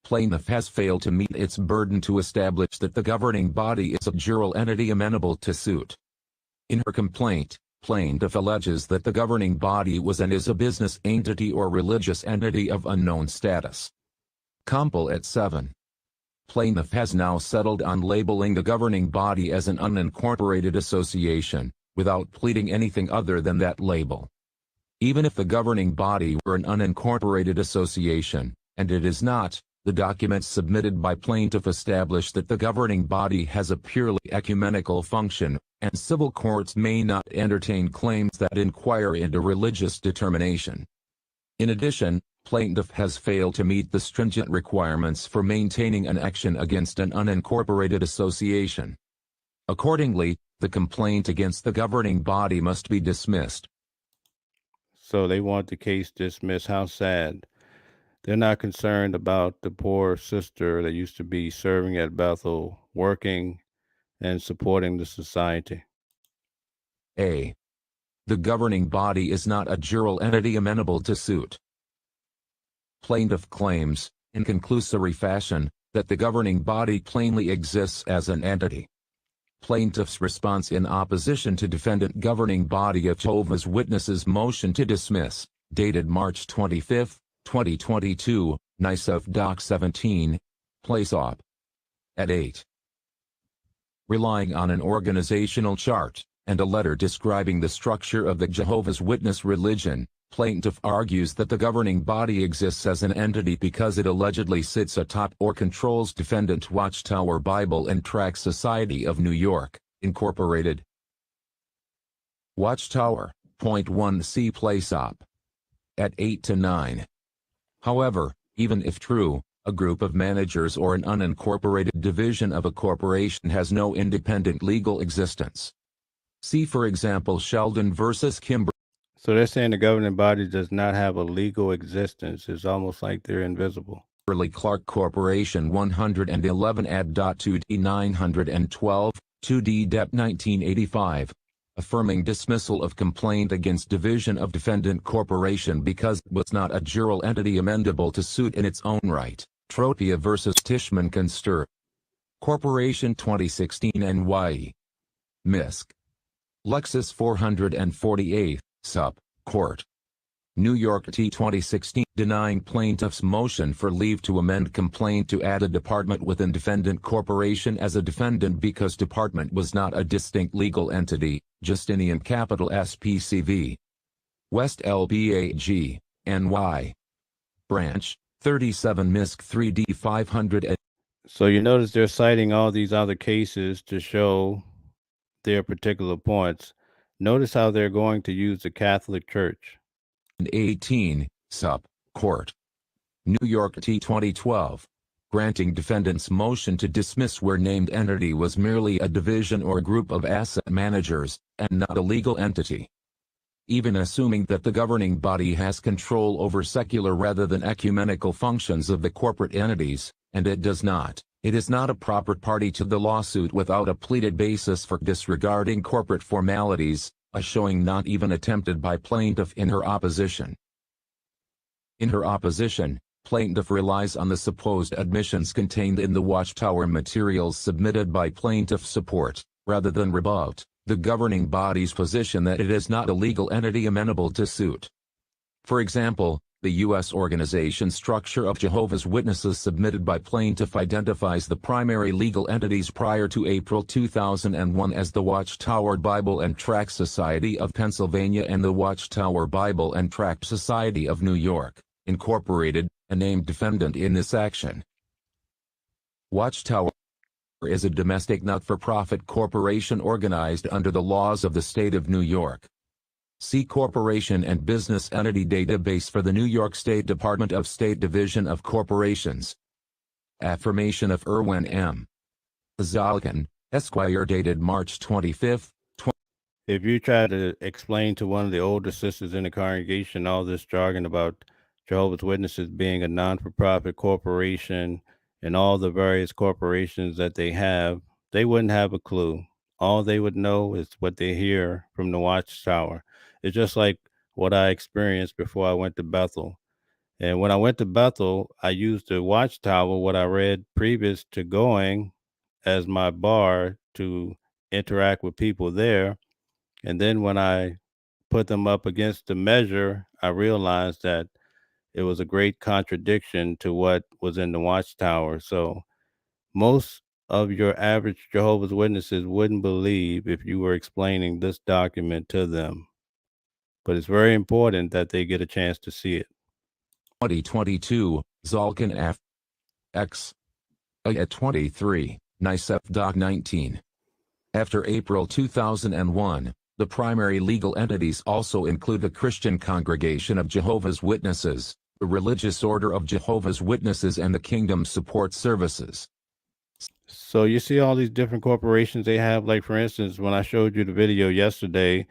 Plaintiff has failed to meet its burden to establish that the governing body is a jural entity amenable to suit. In her complaint, plaintiff alleges that the governing body was and is a business entity or religious entity of unknown status. Compel at 7. Plaintiff has now settled on labeling the governing body as an unincorporated association, without pleading anything other than that label. Even if the governing body were an unincorporated association, and it is not, the documents submitted by plaintiff establish that the governing body has a purely ecumenical function, and civil courts may not entertain claims that inquire into religious determination. In addition, plaintiff has failed to meet the stringent requirements for maintaining an action against an unincorporated association. Accordingly, the complaint against the governing body must be dismissed. So they want the case dismissed. How sad. They're not concerned about the poor sister that used to be serving at Bethel, working and supporting the society. A. The governing body is not a jural entity amenable to suit. Plaintiff claims, in conclusory fashion, that the governing body plainly exists as an entity. Plaintiff's response in opposition to defendant governing body of Jehovah's Witnesses motion to dismiss, dated March 25, 2022, NYSEF Doc 17, Place Op. At 8. Relying on an organizational chart, and a letter describing the structure of the Jehovah's Witness religion, plaintiff argues that the governing body exists as an entity because it allegedly sits atop or controls defendant Watchtower Bible and Tract Society of New York, Incorporated. Watchtower, .1 C Place Op. at 8 to 9. However, even if true, a group of managers or an unincorporated division of a corporation has no independent legal existence. See for example Sheldon versus Kimber. So they're saying the governing body does not have a legal existence. It's almost like they're invisible. Clark Corporation 111 ad. 2D 912, 2D Dep 1985, affirming dismissal of complaint against Division of Defendant Corporation because it was not a jural entity amendable to suit in its own right. Tropia versus Tishman Conster Corporation 2016 NY. Misk. Lexus 448, Sup. Court. New York T 2016 denying plaintiff's motion for leave to amend complaint to add a department within defendant corporation as a defendant because department was not a distinct legal entity, Justinian capital SPCV. West LBAG, NY. Branch, 37 Misk 3D 500. So you notice they're citing all these other cases to show their particular points. Notice how they're going to use the Catholic Church. 18, Sup. Court. New York T 2012. Granting defendant's motion to dismiss where named entity was merely a division or group of asset managers, and not a legal entity. Even assuming that the governing body has control over secular rather than ecumenical functions of the corporate entities, and it does not, it is not a proper party to the lawsuit without a pleaded basis for disregarding corporate formalities, a showing not even attempted by plaintiff in her opposition. In her opposition, plaintiff relies on the supposed admissions contained in the Watchtower materials submitted by plaintiff support, rather than rebut the governing body's position that it is not a legal entity amenable to suit. For example, the U.S. organization structure of Jehovah's Witnesses submitted by plaintiff identifies the primary legal entities prior to April 2001 as the Watchtower Bible and Tract Society of Pennsylvania and the Watchtower Bible and Tract Society of New York, Incorporated, a named defendant in this action. Watchtower is a domestic not-for-profit corporation organized under the laws of the state of New York. See Corporation and Business Entity Database for the New York State Department of State Division of Corporations. Affirmation of Erwin M. Zalkin, Esquire, dated March 25, If you try to explain to one of the older sisters in the congregation all this jargon about Jehovah's Witnesses being a non-for-profit corporation and all the various corporations that they wouldn't have a clue. All they would know is what they hear from the Watchtower. It's just like what I experienced before I went to Bethel. And when I went to Bethel, I used the Watchtower, what I read previous to going, as my bar to interact with people there. And then when I put them up against the measure, I realized that it was a great contradiction to what was in the Watchtower. So most of your average Jehovah's Witnesses wouldn't believe if you were explaining this document to them. But it's very important that they get a chance to see it. 2022, Zalkin F. X. At 23, NICEF Doc 19. After April 2001, the primary legal entities also include the Christian Congregation of Jehovah's Witnesses, the Religious Order of Jehovah's Witnesses, and the Kingdom Support Services. So you see all these different corporations they have. Like, for instance, when I showed you the video yesterday,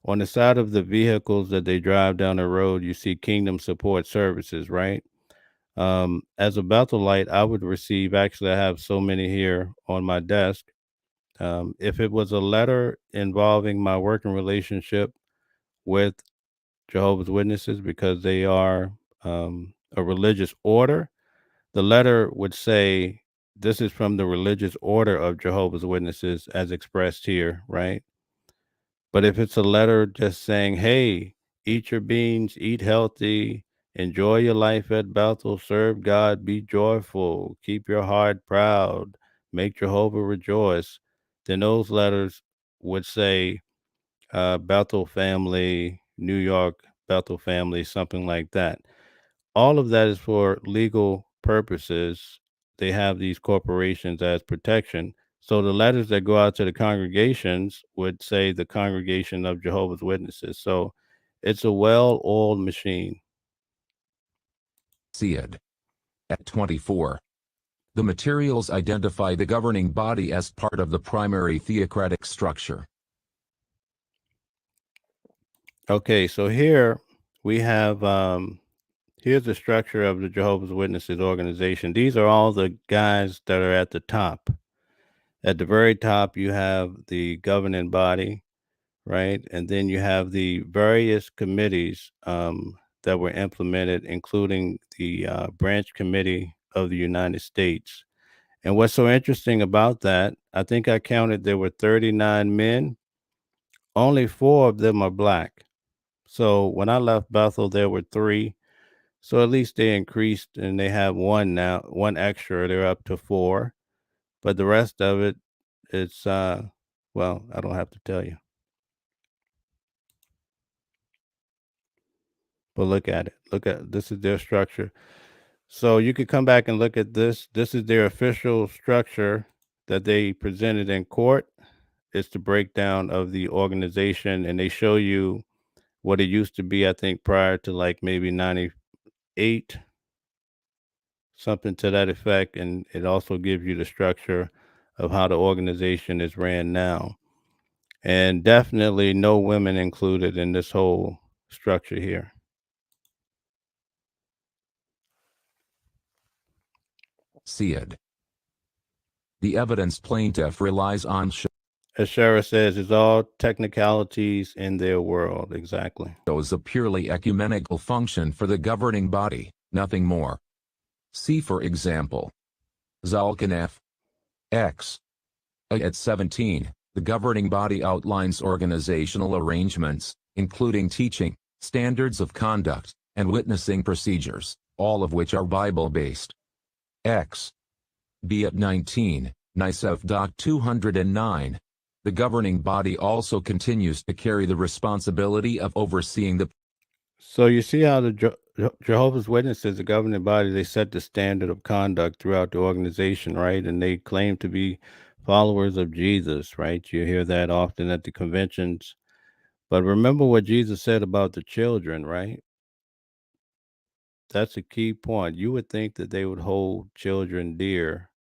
on the side of the vehicles that they drive down the road, you see Kingdom Support Services, right? As a Bethelite, I would receive, actually, I have so many here on my desk. If it was a letter involving my working relationship with Jehovah's Witnesses, because they are a religious order, the letter would say, this is from the religious order of Jehovah's Witnesses as expressed here, right? But if it's a letter just saying, hey, eat your beans, eat healthy, enjoy your life at Bethel, serve God, be joyful, keep your heart proud, make Jehovah rejoice, then those letters would say Bethel family, New York, Bethel family, something like that. All of that is for legal purposes. They have these corporations as protection. So the letters that go out to the congregations would say the Congregation of Jehovah's Witnesses. So it's a well-oiled machine. Pleaded. At 24. The materials identify the governing body as part of the primary theocratic structure. Okay, so here we have here's the structure of the Jehovah's Witnesses organization. These are all the guys that are at the top. At the very top, you have the governing body, right? And then you have the various committees that were implemented, including the Branch Committee of the United States. And what's so interesting about that, I think I counted there were 39 men, only 4 of them are black. So when I left Bethel, there were 3. So at least they increased and they have 1 now, 1 extra. They're up to 4. But the rest of it, it's, well, I don't have to tell you. But look at it. Look at this is their structure. So you could come back and look at this. This is their official structure that they presented in court. It's the breakdown of the organization, and they show you what it used to be, I think, prior to like maybe 98, something to that effect. And it also gives you the structure of how the organization is ran now. And definitely no women included in this whole structure here. Pleaded. The evidence plaintiff relies on As Shara says, it's all technicalities in their world. Exactly. shows a purely ecumenical function for the governing body, nothing more. See for example, Zalkin F. X. At 17, the governing body outlines organizational arrangements, including teaching, standards of conduct, and witnessing procedures, all of which are Bible-based. X. B. At 19, NICEF Doc 209. The governing body also continues to carry the responsibility of overseeing the. So you see how the Jehovah's Witnesses, the governing body, they set the standard of conduct throughout the organization, right? And they claim to be followers of Jesus, right? You hear that often at the conventions. But remember what Jesus said about the children, right? That's a key point. You would think that they would hold children dear,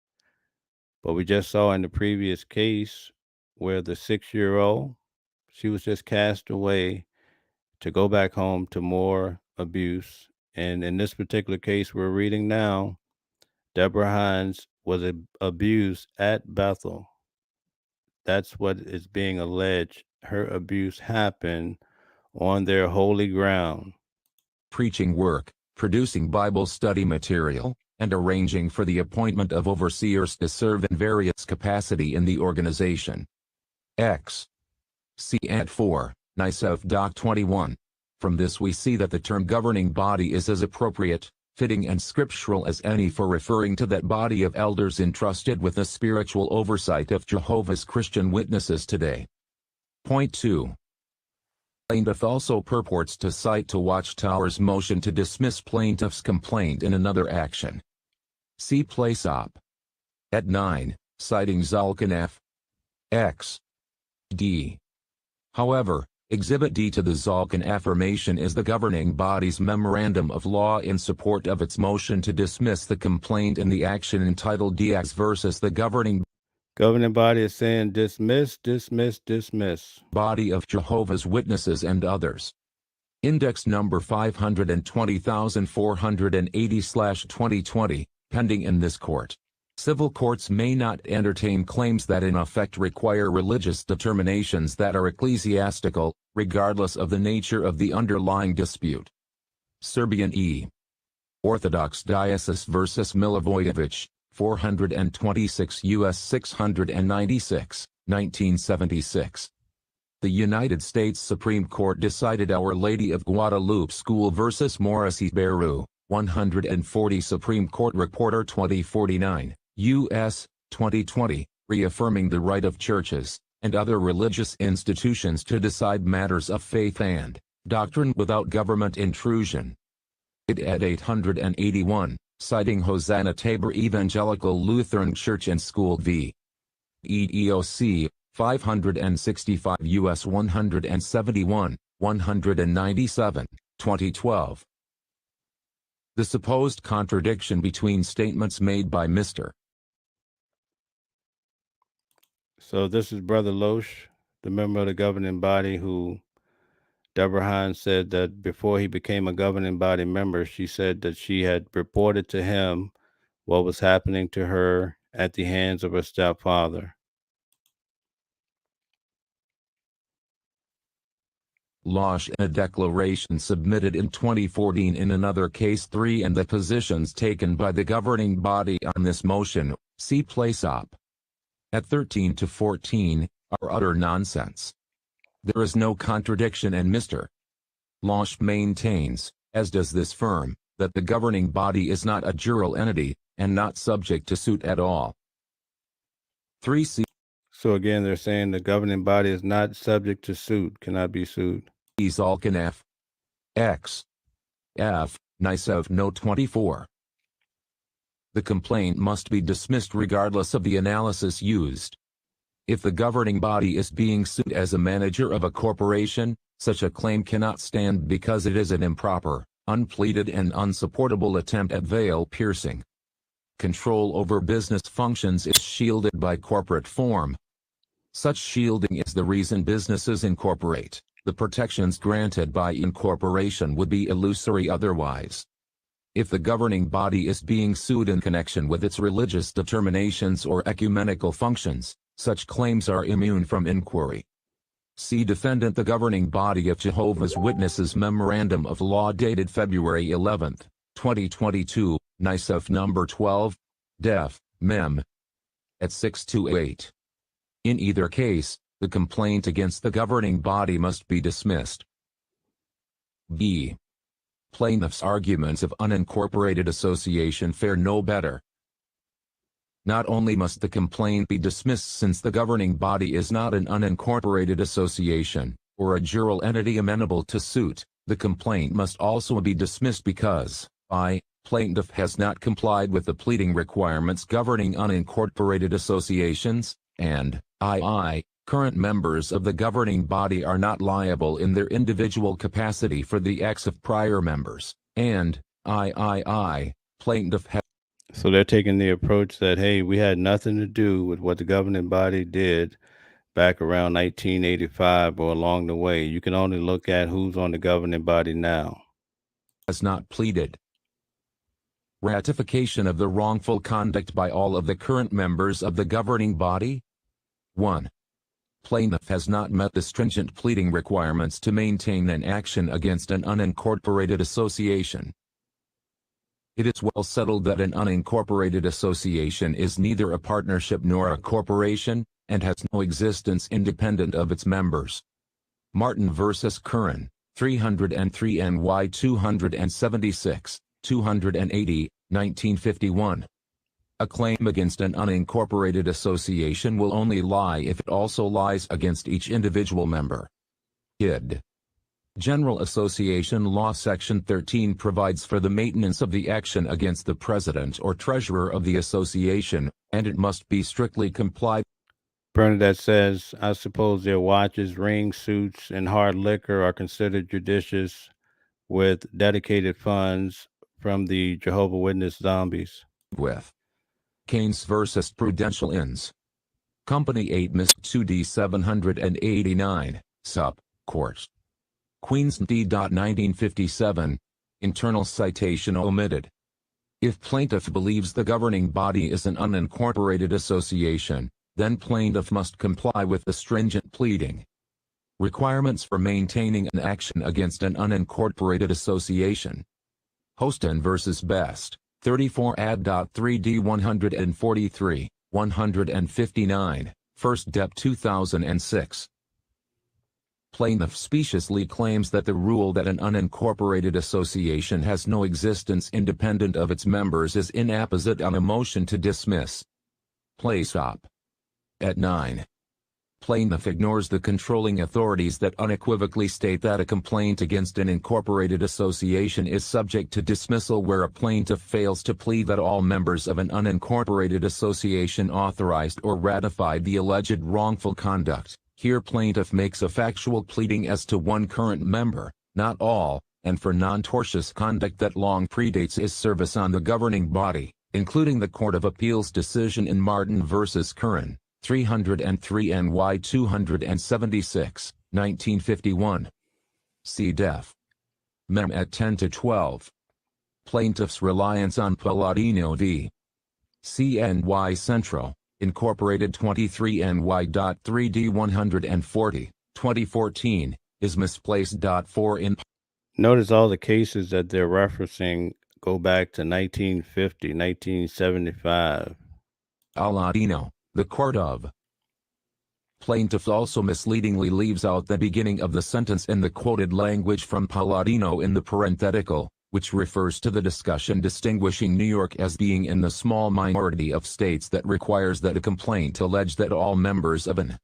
but we just saw in the previous case where the 6-year-old, she was just cast away to go back home to more abuse. And in this particular case we're reading now, Deborah Hines was abused at Bethel. That's what is being alleged. Her abuse happened on their holy ground. Preaching work, producing Bible study material, and arranging for the appointment of overseers to serve in various capacity in the organization. X. C. at 4, NICEF Doc 21. From this we see that the term governing body is as appropriate, fitting and scriptural as any for referring to that body of elders entrusted with the spiritual oversight of Jehovah's Christian Witnesses today. Point 2. Plaintiff also purports to cite to Watchtower's motion to dismiss plaintiff's complaint in another action. See Place Op. At 9, citing Zalkin F. X. D. However, Exhibit D to the Zalkin affirmation is the governing body's memorandum of law in support of its motion to dismiss the complaint in the action entitled DX versus the governing body is saying dismiss, dismiss, dismiss. Body of Jehovah's Witnesses and others. Index number 520,480/2020, pending in this court. Civil courts may not entertain claims that in effect require religious determinations that are ecclesiastical, regardless of the nature of the underlying dispute. Serbian E. Orthodox Diocese versus Milivojevic, 426 U.S. 696, 1976. The United States Supreme Court decided Our Lady of Guadalupe School versus Morrissey Beru, 140 Supreme Court Reporter 2049. U.S. 2020, reaffirming the right of churches and other religious institutions to decide matters of faith and doctrine without government intrusion. It at 881, citing Hosanna Tabor Evangelical Lutheran Church and School v. EEOC, 565 U.S. 171, 197, 2012. The supposed contradiction between statements made by Mr. So this is Brother Loesch, the member of the governing body, who Deborah Hines said that before he became a governing body member, she said that she had reported to him what was happening to her at the hands of her stepfather. Loesch, in a declaration submitted in 2014 in another case 3, and the positions taken by the governing body on this motion, see Place Op. At 13 to 14, are utter nonsense. There is no contradiction, and Mr. Loesch maintains, as does this firm, that the governing body is not a jural entity, and not subject to suit at all. 3C. So again, they're saying the governing body is not subject to suit, cannot be sued. Zalkin F. X. F. NICEV Note 24. The complaint must be dismissed regardless of the analysis used. If the governing body is being sued as a manager of a corporation, such a claim cannot stand because it is an improper, unpleaded and unsupportable attempt at veil piercing. Control over business functions is shielded by corporate form. Such shielding is the reason businesses incorporate. The protections granted by incorporation would be illusory otherwise. If the governing body is being sued in connection with its religious determinations or ecumenical functions, such claims are immune from inquiry. See Defendant the Governing Body of Jehovah's Witnesses Memorandum of Law dated February 11, 2022, NICEF number 12, Def. Mem. at 628. In either case, the complaint against the governing body must be dismissed. B. Plaintiffs' arguments of unincorporated association fare no better. Not only must the complaint be dismissed since the governing body is not an unincorporated association, or a jural entity amenable to suit, the complaint must also be dismissed because I. Plaintiff has not complied with the pleading requirements governing unincorporated associations, and II. Current members of the governing body are not liable in their individual capacity for the acts of prior members, and III. Plaintiff has. So they're taking the approach that, hey, we had nothing to do with what the governing body did back around 1985 or along the way. You can only look at who's on the governing body now. Has not pleaded. Ratification of the wrongful conduct by all of the current members of the governing body. 1. Plaintiff has not met the stringent pleading requirements to maintain an action against an unincorporated association. It is well settled that an unincorporated association is neither a partnership nor a corporation, and has no existence independent of its members. Martin v. Curran, 303 NY 276, 280, 1951. A claim against an unincorporated association will only lie if it also lies against each individual member. Id. General Association Law Section 13 provides for the maintenance of the action against the president or treasurer of the association, and it must be strictly complied. Bernadette says, I suppose their watches, rings, suits, and hard liquor are considered judicious with dedicated funds from the Jehovah's Witness zombies. With Keynes vs. Prudential Inns. Company 8 Miss 2D 789, Sup. Court. Queens D. 1957. Internal citation omitted. If plaintiff believes the governing body is an unincorporated association, then plaintiff must comply with the stringent pleading requirements for maintaining an action against an unincorporated association. Hostin vs. Best. 34 Ad.3D 143, 159, 1st Dep 2006. Plaintiff speciously claims that the rule that an unincorporated association has no existence independent of its members is inapposite on a motion to dismiss. Place Op. At 9. Plaintiff ignores the controlling authorities that unequivocally state that a complaint against an incorporated association is subject to dismissal where a plaintiff fails to plead that all members of an unincorporated association authorized or ratified the alleged wrongful conduct. Here plaintiff makes a factual pleading as to one current member, not all, and for non-tortious conduct that long predates his service on the governing body, including the Court of Appeals decision in Martin v. Curran, 303 NY 276, 1951. See Def. Mem at 10-12. Plaintiffs' reliance on Palladino v. CNY Central, Incorporated 23 NY.3D 140, 2014, is misplaced. 4 in. Notice all the cases that they're referencing go back to 1950, 1975. Palladino, the Court of. Plaintiff also misleadingly leaves out the beginning of the sentence and the quoted language from Palladino in the parenthetical, which refers to the discussion distinguishing New York as being in the small minority of states that requires that a complaint allege that all members of an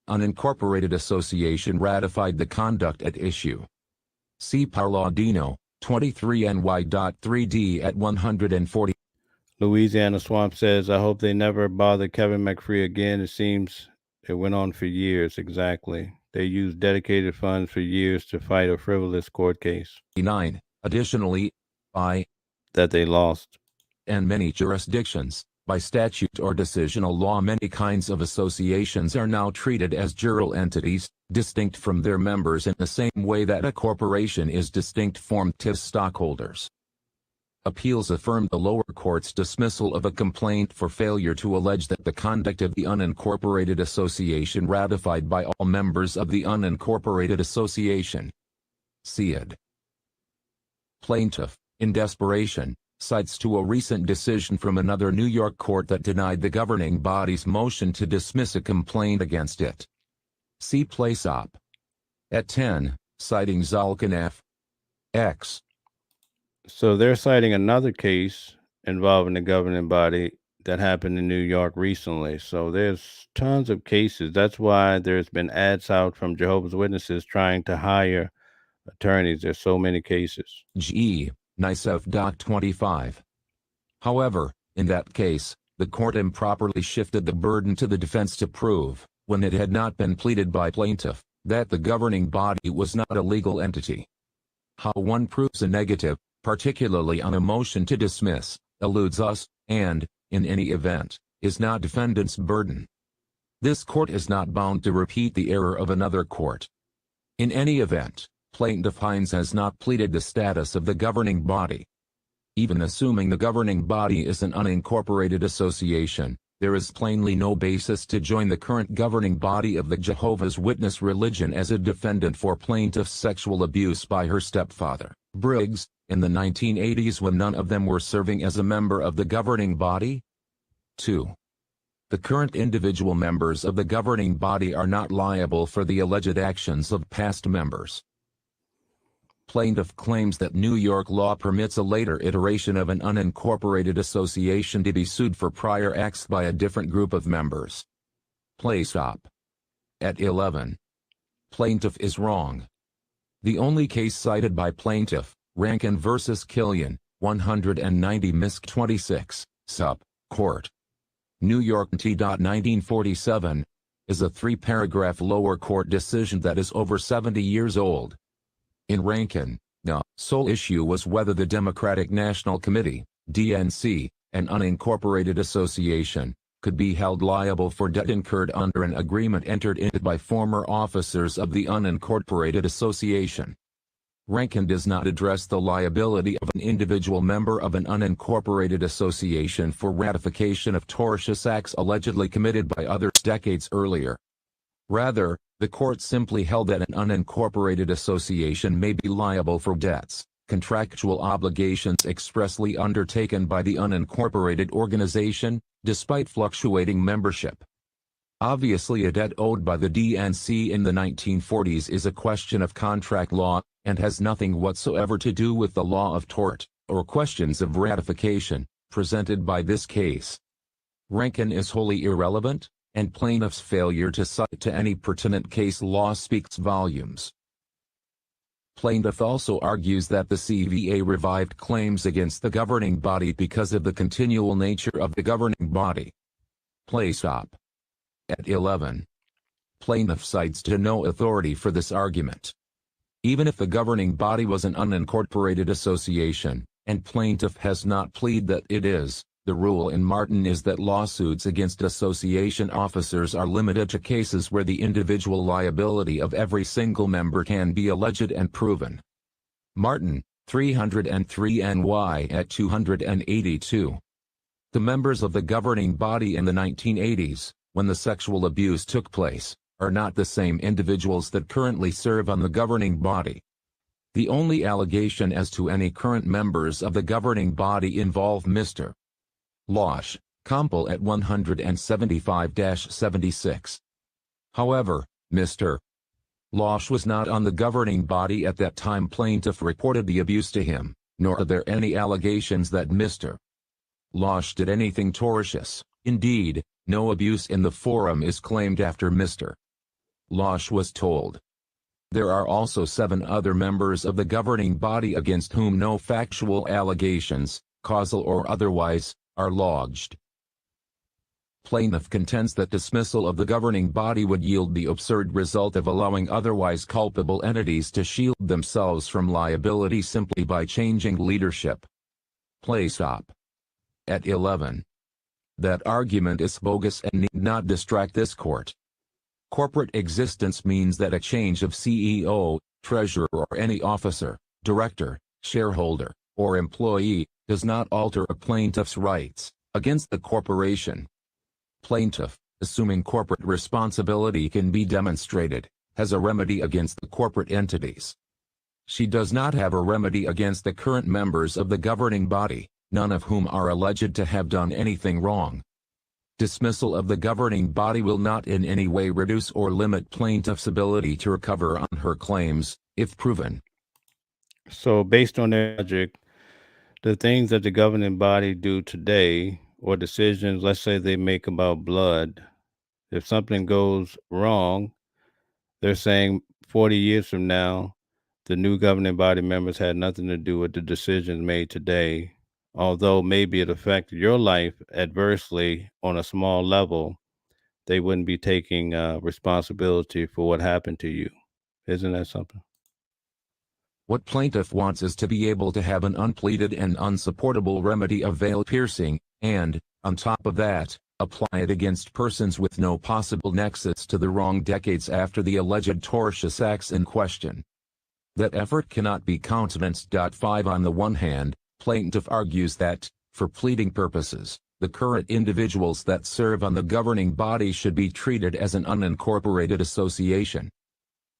unincorporated association ratified the conduct at issue. See Palladino, 23 NY.3D at 140. Louisiana Swamp says, I hope they never bother Kevin McFree again. It seems it went on for years. Exactly. They used dedicated funds for years to fight a frivolous court case. 9. Additionally, by that they lost. And many jurisdictions, by statute or decisional law, many kinds of associations are now treated as jural entities, distinct from their members in the same way that a corporation is distinct from its stockholders. Appeals affirmed the lower court's dismissal of a complaint for failure to allege that the conduct of the unincorporated association ratified by all members of the unincorporated association. See it. Plaintiff, in desperation, cites to a recent decision from another New York court that denied the governing body's motion to dismiss a complaint against it. See Place Op. At 10, citing Zalkin F. X. So they're citing another case involving the governing body that happened in New York recently. So there's tons of cases. That's why there's been ads out from Jehovah's Witnesses trying to hire attorneys. There's so many cases. G. NICEF Doc 25. However, in that case, the court improperly shifted the burden to the defense to prove, when it had not been pleaded by plaintiff, that the governing body was not a legal entity. How one proves a negative, particularly on a motion to dismiss, eludes us, and, in any event, is not defendant's burden. This court is not bound to repeat the error of another court. In any event, Plaintiff Hines has not pleaded the status of the governing body. Even assuming the governing body is an unincorporated association, there is plainly no basis to join the current governing body of the Jehovah's Witness religion as a defendant for plaintiff's sexual abuse by her stepfather, Briggs, in the 1980s when none of them were serving as a member of the governing body. 2. The current individual members of the governing body are not liable for the alleged actions of past members. Plaintiff claims that New York law permits a later iteration of an unincorporated association to be sued for prior acts by a different group of members. Place Op. At 11. Plaintiff is wrong. The only case cited by plaintiff, Rankin v. Killian, 190 Misc 26, Sup. Court. New York T. 1947, is a 3-paragraph lower court decision that is over 70 years old. In Rankin, the sole issue was whether the Democratic National Committee, DNC, an unincorporated association, could be held liable for debt incurred under an agreement entered into by former officers of the unincorporated association. Rankin does not address the liability of an individual member of an unincorporated association for ratification of tortious acts allegedly committed by others decades earlier. Rather, the court simply held that an unincorporated association may be liable for debts, contractual obligations expressly undertaken by the unincorporated organization, despite fluctuating membership. Obviously, a debt owed by the DNC in the 1940s is a question of contract law, and has nothing whatsoever to do with the law of tort, or questions of ratification, presented by this case. Rankin is wholly irrelevant, and plaintiff's failure to cite to any pertinent case law speaks volumes. Plaintiff also argues that the CVA revived claims against the governing body because of the continual nature of the governing body. Place Op. At 11. Plaintiff cites to no authority for this argument. even if the governing body was an unincorporated association, and plaintiff has not pleaded that it is. The rule in Martin is that lawsuits against association officers are limited to cases where the individual liability of every single member can be alleged and proven. Martin, 303 NY at 282. The members of the governing body in the 1980s, when the sexual abuse took place, are not the same individuals that currently serve on the governing body. The only allegation as to any current members of the governing body involve Mr. Losh, Compel at 175-76. However, Mr. Losh was not on the governing body at that time plaintiff reported the abuse to him, nor are there any allegations that Mr. Losh did anything tortious. Indeed, no abuse in the forum is claimed after Mr. Losh was told. There are also 7 other members of the governing body against whom no factual allegations, causal or otherwise, are lodged. Plaintiff contends that dismissal of the governing body would yield the absurd result of allowing otherwise culpable entities to shield themselves from liability simply by changing leadership. Play stop. At 11. That argument is bogus and need not distract this court. Corporate existence means that a change of CEO, treasurer or any officer, director, shareholder, or employee does not alter a plaintiff's rights against the corporation. Plaintiff, assuming corporate responsibility can be demonstrated, has a remedy against the corporate entities. She does not have a remedy against the current members of the governing body, none of whom are alleged to have done anything wrong. Dismissal of the governing body will not in any way reduce or limit plaintiff's ability to recover on her claims, if proven. So based on their logic, the things that the governing body do today, or decisions, let's say they make about blood, if something goes wrong, they're saying 40 years from now, the new governing body members had nothing to do with the decisions made today. Although maybe it affected your life adversely on a small level, they wouldn't be taking responsibility for what happened to you. Isn't that something? What plaintiff wants is to be able to have an unpleaded and unsupportable remedy of veil piercing, and, on top of that, apply it against persons with no possible nexus to the wrong decades after the alleged tortious acts in question. That effort cannot be countenanced. 5 On the one hand, plaintiff argues that, for pleading purposes, the current individuals that serve on the governing body should be treated as an unincorporated association.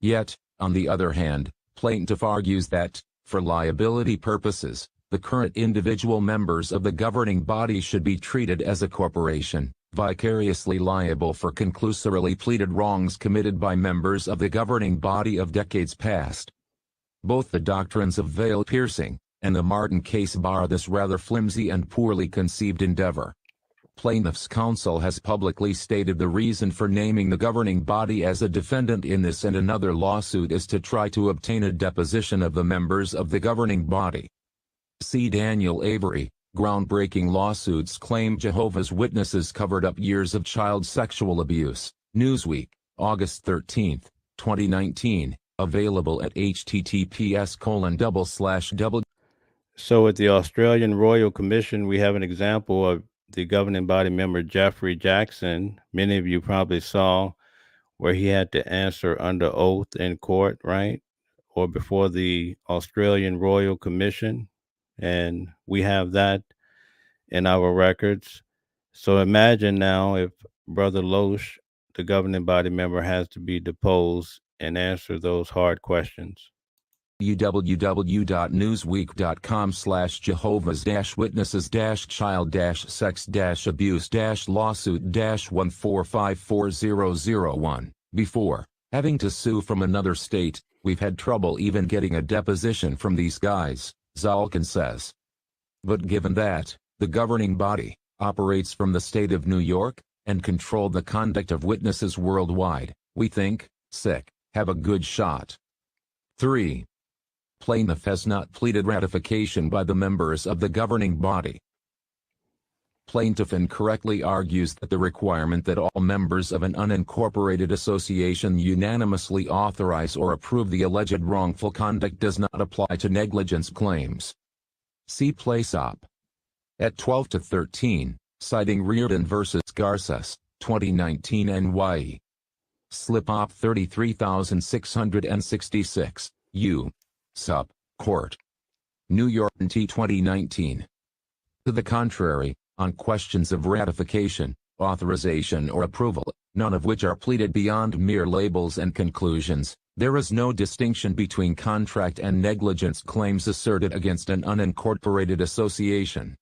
Yet, on the other hand, plaintiff argues that, for liability purposes, the current individual members of the governing body should be treated as a corporation, vicariously liable for conclusorily pleaded wrongs committed by members of the governing body of decades past. Both the doctrines of veil piercing and the Martin case bar this rather flimsy and poorly conceived endeavor. Plaintiffs' counsel has publicly stated the reason for naming the governing body as a defendant in this and another lawsuit is to try to obtain a deposition of the members of the governing body. See Daniel Avery. Groundbreaking lawsuits claim Jehovah's Witnesses covered up years of child sexual abuse. Newsweek, August 13, 2019. Available at https://. So at the Australian Royal Commission, we have an example of the governing body member Jeffrey Jackson. Many of you probably saw where he had to answer under oath in court, right? Or before the Australian Royal Commission. And we have that in our records. So imagine now if Brother Loesch, the governing body member, has to be deposed and answer those hard questions. www.newsweek.com/Jehovah's-Witnesses-child-sex-abuse-1454001. Before, having to sue from another state, we've had trouble even getting a deposition from these guys, Zalkin says. But given that, the governing body operates from the state of New York, and control the conduct of witnesses worldwide, we think, have a good shot. 3. Plaintiff has not pleaded ratification by the members of the governing body. Plaintiff incorrectly argues that the requirement that all members of an unincorporated association unanimously authorize or approve the alleged wrongful conduct does not apply to negligence claims. See Place Op. At 12-13, citing Reardon v. Garces, 2019 NY. Slip Op 33666, U. Sup. Court. New York T 2019. To the contrary, on questions of ratification, authorization or approval, none of which are pleaded beyond mere labels and conclusions, there is no distinction between contract and negligence claims asserted against an unincorporated association.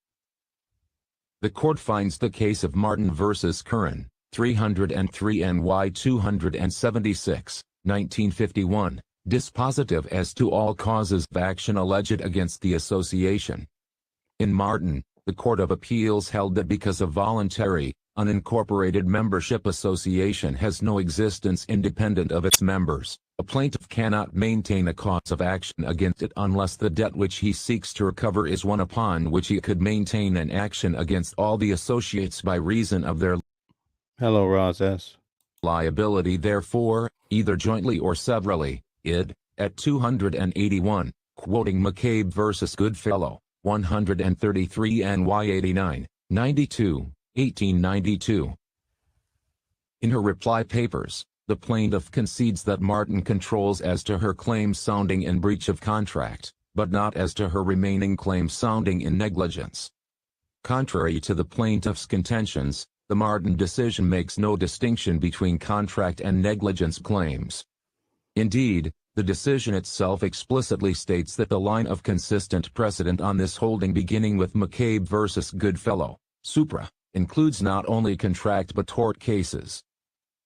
The court finds the case of Martin v. Curran, 303 NY 276, 1951, dispositive as to all causes of action alleged against the association. In Martin, the Court of Appeals held that because a voluntary, unincorporated membership association has no existence independent of its members, a plaintiff cannot maintain a cause of action against it unless the debt which he seeks to recover is one upon which he could maintain an action against all the associates by reason of their Hello, Ross S. liability therefore, either jointly or severally, id. At 281, quoting McCabe v. Goodfellow, 133 NY 89, 92, 1892. In her reply papers, the plaintiff concedes that Martin controls as to her claims sounding in breach of contract, but not as to her remaining claims sounding in negligence. Contrary to the plaintiff's contentions, the Martin decision makes no distinction between contract and negligence claims. Indeed, the decision itself explicitly states that the line of consistent precedent on this holding beginning with McCabe v. Goodfellow, supra, includes not only contract but tort cases.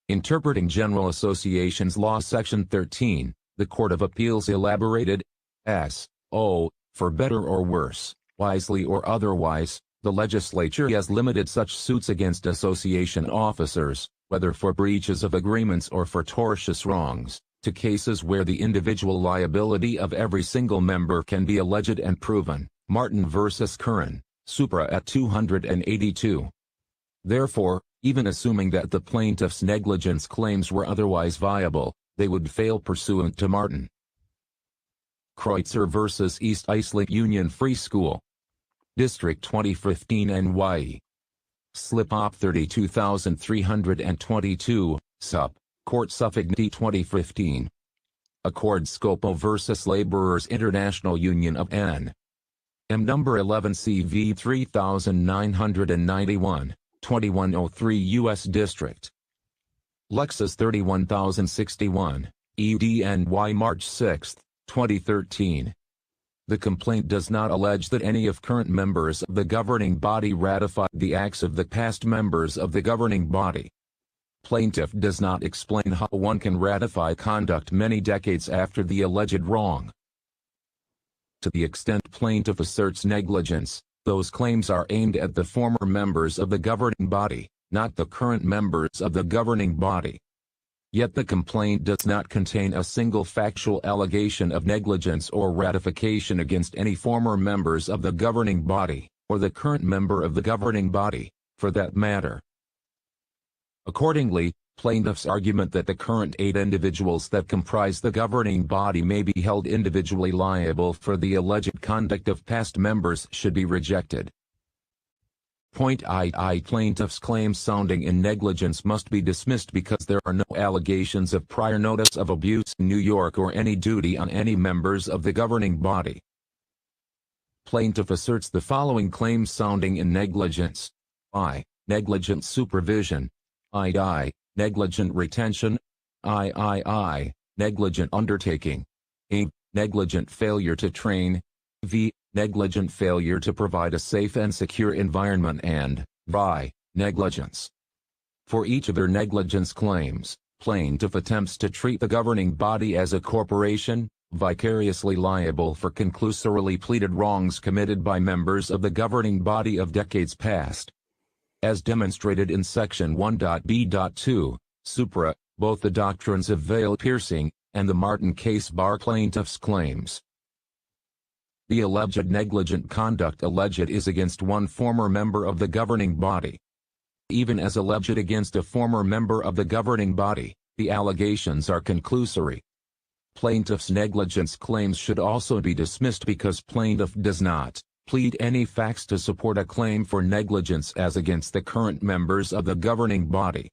Interpreting General Associations Law Section 13, the Court of Appeals elaborated, for better or worse, wisely or otherwise, the legislature has limited such suits against association officers, whether for breaches of agreements or for tortious wrongs, to cases where the individual liability of every single member can be alleged and proven. Martin v. Curran, supra at 282. Therefore, even assuming that the plaintiff's negligence claims were otherwise viable, they would fail pursuant to Martin. Kreutzer v. East Islip Union Free School. District 2015 NY. Slip Op 32322, Sup. Court Suffolk D 2015. Accord Scopo v. Laborers International Union of N. M number 11 CV 3991, 2103 U.S. District. Lexus 31061, EDNY March 6, 2013. The complaint does not allege that any of current members of the governing body ratified the acts of the past members of the governing body. Plaintiff does not explain how one can ratify conduct many decades after the alleged wrong. To the extent plaintiff asserts negligence, those claims are aimed at the former members of the governing body, not the current members of the governing body. Yet the complaint does not contain a single factual allegation of negligence or ratification against any former members of the governing body, or the current member of the governing body, for that matter. Accordingly, plaintiff's argument that the current 8 individuals that comprise the governing body may be held individually liable for the alleged conduct of past members should be rejected. Point II. Plaintiff's claims sounding in negligence must be dismissed because there are no allegations of prior notice of abuse in New York or any duty on any members of the governing body. Plaintiff asserts the following claims sounding in negligence. I. Negligent supervision. II. Negligent retention. III. Negligent undertaking. A. Negligent failure to train. V. Negligent failure to provide a safe and secure environment and, vi. Negligence. For each of their negligence claims, plaintiff attempts to treat the governing body as a corporation, vicariously liable for conclusorily pleaded wrongs committed by members of the governing body of decades past. As demonstrated in Section 1.b.2, supra, both the doctrines of veil piercing, and the Martin case bar plaintiff's claims. The alleged negligent conduct alleged is against one former member of the governing body. Even as alleged against a former member of the governing body, the allegations are conclusory. Plaintiff's negligence claims should also be dismissed because plaintiff does not plead any facts to support a claim for negligence as against the current members of the governing body.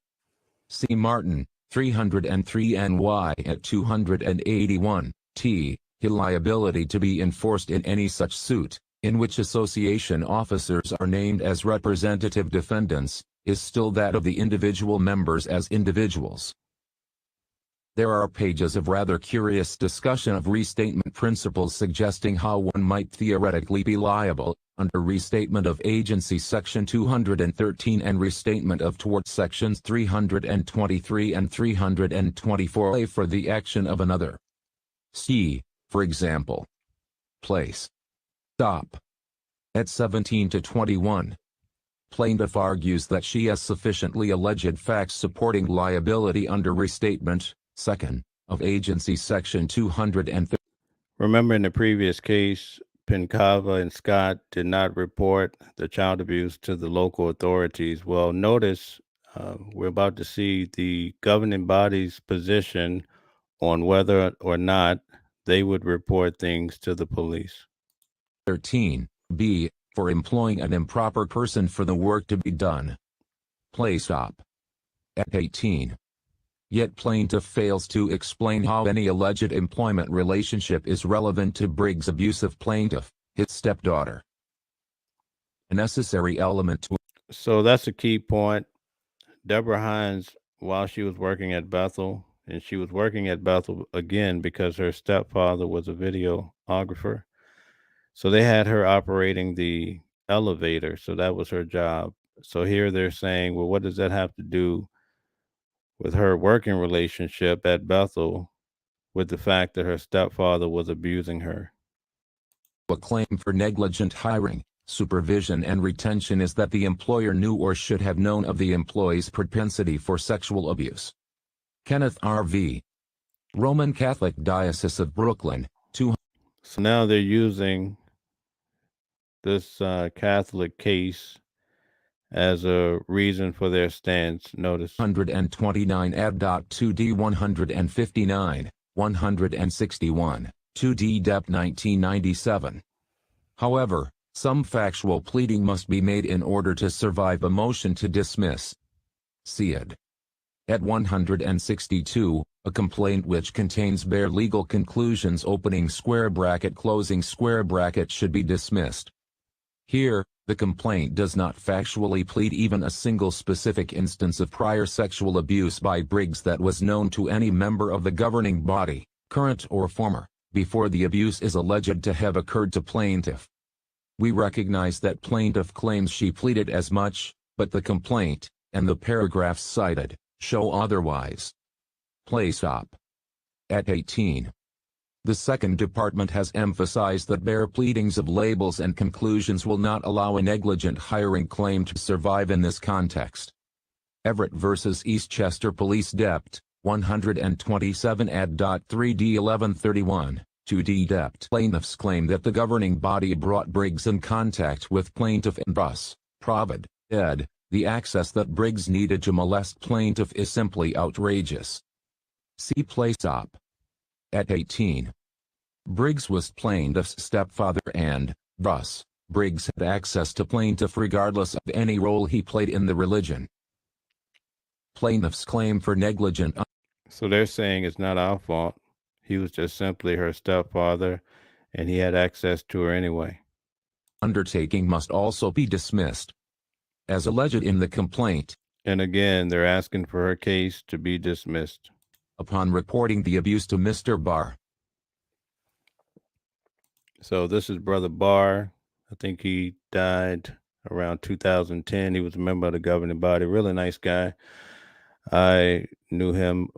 C. Martin, 303 NY at 281, t. Liability to be enforced in any such suit, in which association officers are named as representative defendants, is still that of the individual members as individuals. There are pages of rather curious discussion of restatement principles suggesting how one might theoretically be liable, under Restatement of Agency Section 213 and Restatement of Tort Sections 323 and 324A for the action of another. See, for example, place. Stop. At 17 to 21. Plaintiff argues that she has sufficiently alleged facts supporting liability under Restatement, 2nd, of Agency Section 230. Remember in the previous case, Pinkeva and Scott did not report the child abuse to the local authorities. Well, notice we're about to see the governing body's position on whether or not they would report things to the police. 13. B. For employing an improper person for the work to be done. Play stop. At 18. Yet plaintiff fails to explain how any alleged employment relationship is relevant to Briggs' abuse of plaintiff, his stepdaughter. A necessary element to... So that's a key point. Deborah Hines, while she was working at Bethel, and she was working at Bethel again because her stepfather was a videographer. So they had her operating the elevator. So that was her job. So here they're saying, well, what does that have to do with her working relationship at Bethel with the fact that her stepfather was abusing her? A claim for negligent hiring, supervision and retention is that the employer knew or should have known of the employee's propensity for sexual abuse. Kenneth R.V. Roman Catholic Diocese of Brooklyn, 200. So now they're using this Catholic case as a reason for their stance. Notice 129 ad.2d 159, 161, 2d Dep 1997. However, some factual pleading must be made in order to survive a motion to dismiss. See it. At 162, a complaint which contains bare legal conclusions opening square bracket closing square bracket should be dismissed. Here, the complaint does not factually plead even a single specific instance of prior sexual abuse by Briggs that was known to any member of the governing body, current or former, before the abuse is alleged to have occurred to plaintiff. We recognize that plaintiff claims she pleaded as much, but the complaint, and the paragraphs cited, show otherwise. Play stop. At 18. The Second Department has emphasized that bare pleadings of labels and conclusions will not allow a negligent hiring claim to survive in this context. Everett v. Eastchester Police Dept. 127 ad.3d 1131, 2d Dept. Plaintiffs claim that the governing body brought Briggs in contact with plaintiff and thus, provid, ed. The access that Briggs needed to molest plaintiff is simply outrageous. See play stop. At 18. Briggs was plaintiff's stepfather and, thus, Briggs had access to plaintiff regardless of any role he played in the religion. Plaintiff's claim for negligent... So they're saying it's not our fault. He was just simply her stepfather, and he had access to her anyway. Undertaking must also be dismissed. As alleged in the complaint. And again, they're asking for her case to be dismissed. Upon reporting the abuse to Mr. Barr. So this is Brother Barr. I think he died around 2010. He was a member of the governing body. Really nice guy. I knew him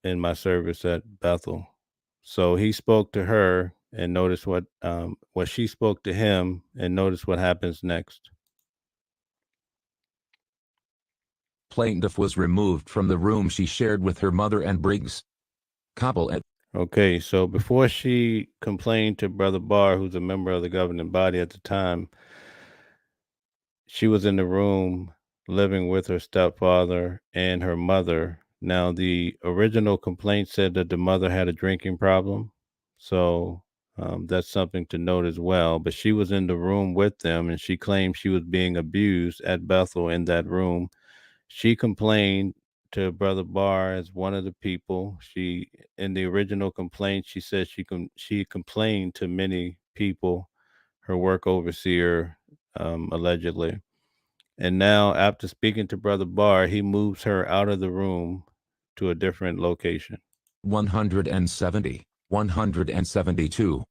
in my service at Bethel. So he spoke to her, and notice what she spoke to him, and notice what happens next. Plaintiff was removed from the room she shared with her mother and Briggs. Couple at Okay, so before she complained to Brother Barr, who's a member of the governing body at the time, she was in the room living with her stepfather and her mother. Now, the original complaint said that the mother had a drinking problem. So that's something to note as well. But she was in the room with them and she claimed she was being abused at Bethel in that room. She complained to Brother Barr as one of the people. She, in the original complaint, she said she complained to many people, her work overseer, allegedly. And now, after speaking to Brother Barr, he moves her out of the room to a different location. 170, 172.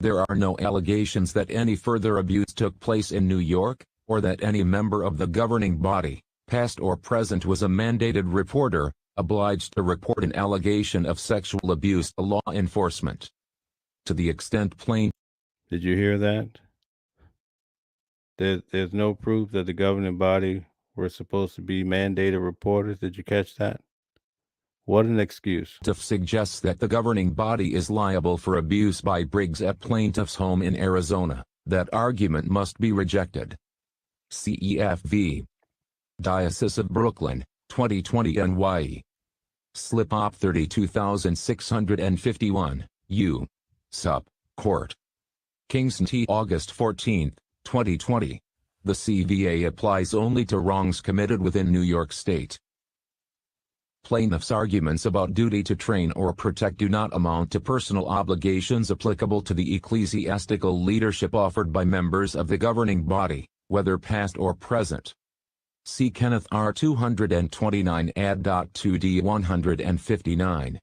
There are no allegations that any further abuse took place in New York, or that any member of the governing body, past or present, was a mandated reporter, obliged to report an allegation of sexual abuse to law enforcement. To the extent plain. Did you hear that? There's no proof that the governing body were supposed to be mandated reporters. Did you catch that? What an excuse. Plaintiff suggests that the governing body is liable for abuse by Briggs at Plaintiff's home in Arizona. That argument must be rejected. CEFV. Diocese of Brooklyn, 2020 NY. Slip Op 32651, U. Sup. Court. Kingston T. August 14, 2020. The CVA applies only to wrongs committed within New York State. Plaintiffs' arguments about duty to train or protect do not amount to personal obligations applicable to the ecclesiastical leadership offered by members of the governing body, whether past or present. See Kenneth R. 229 Ad. 2D 159.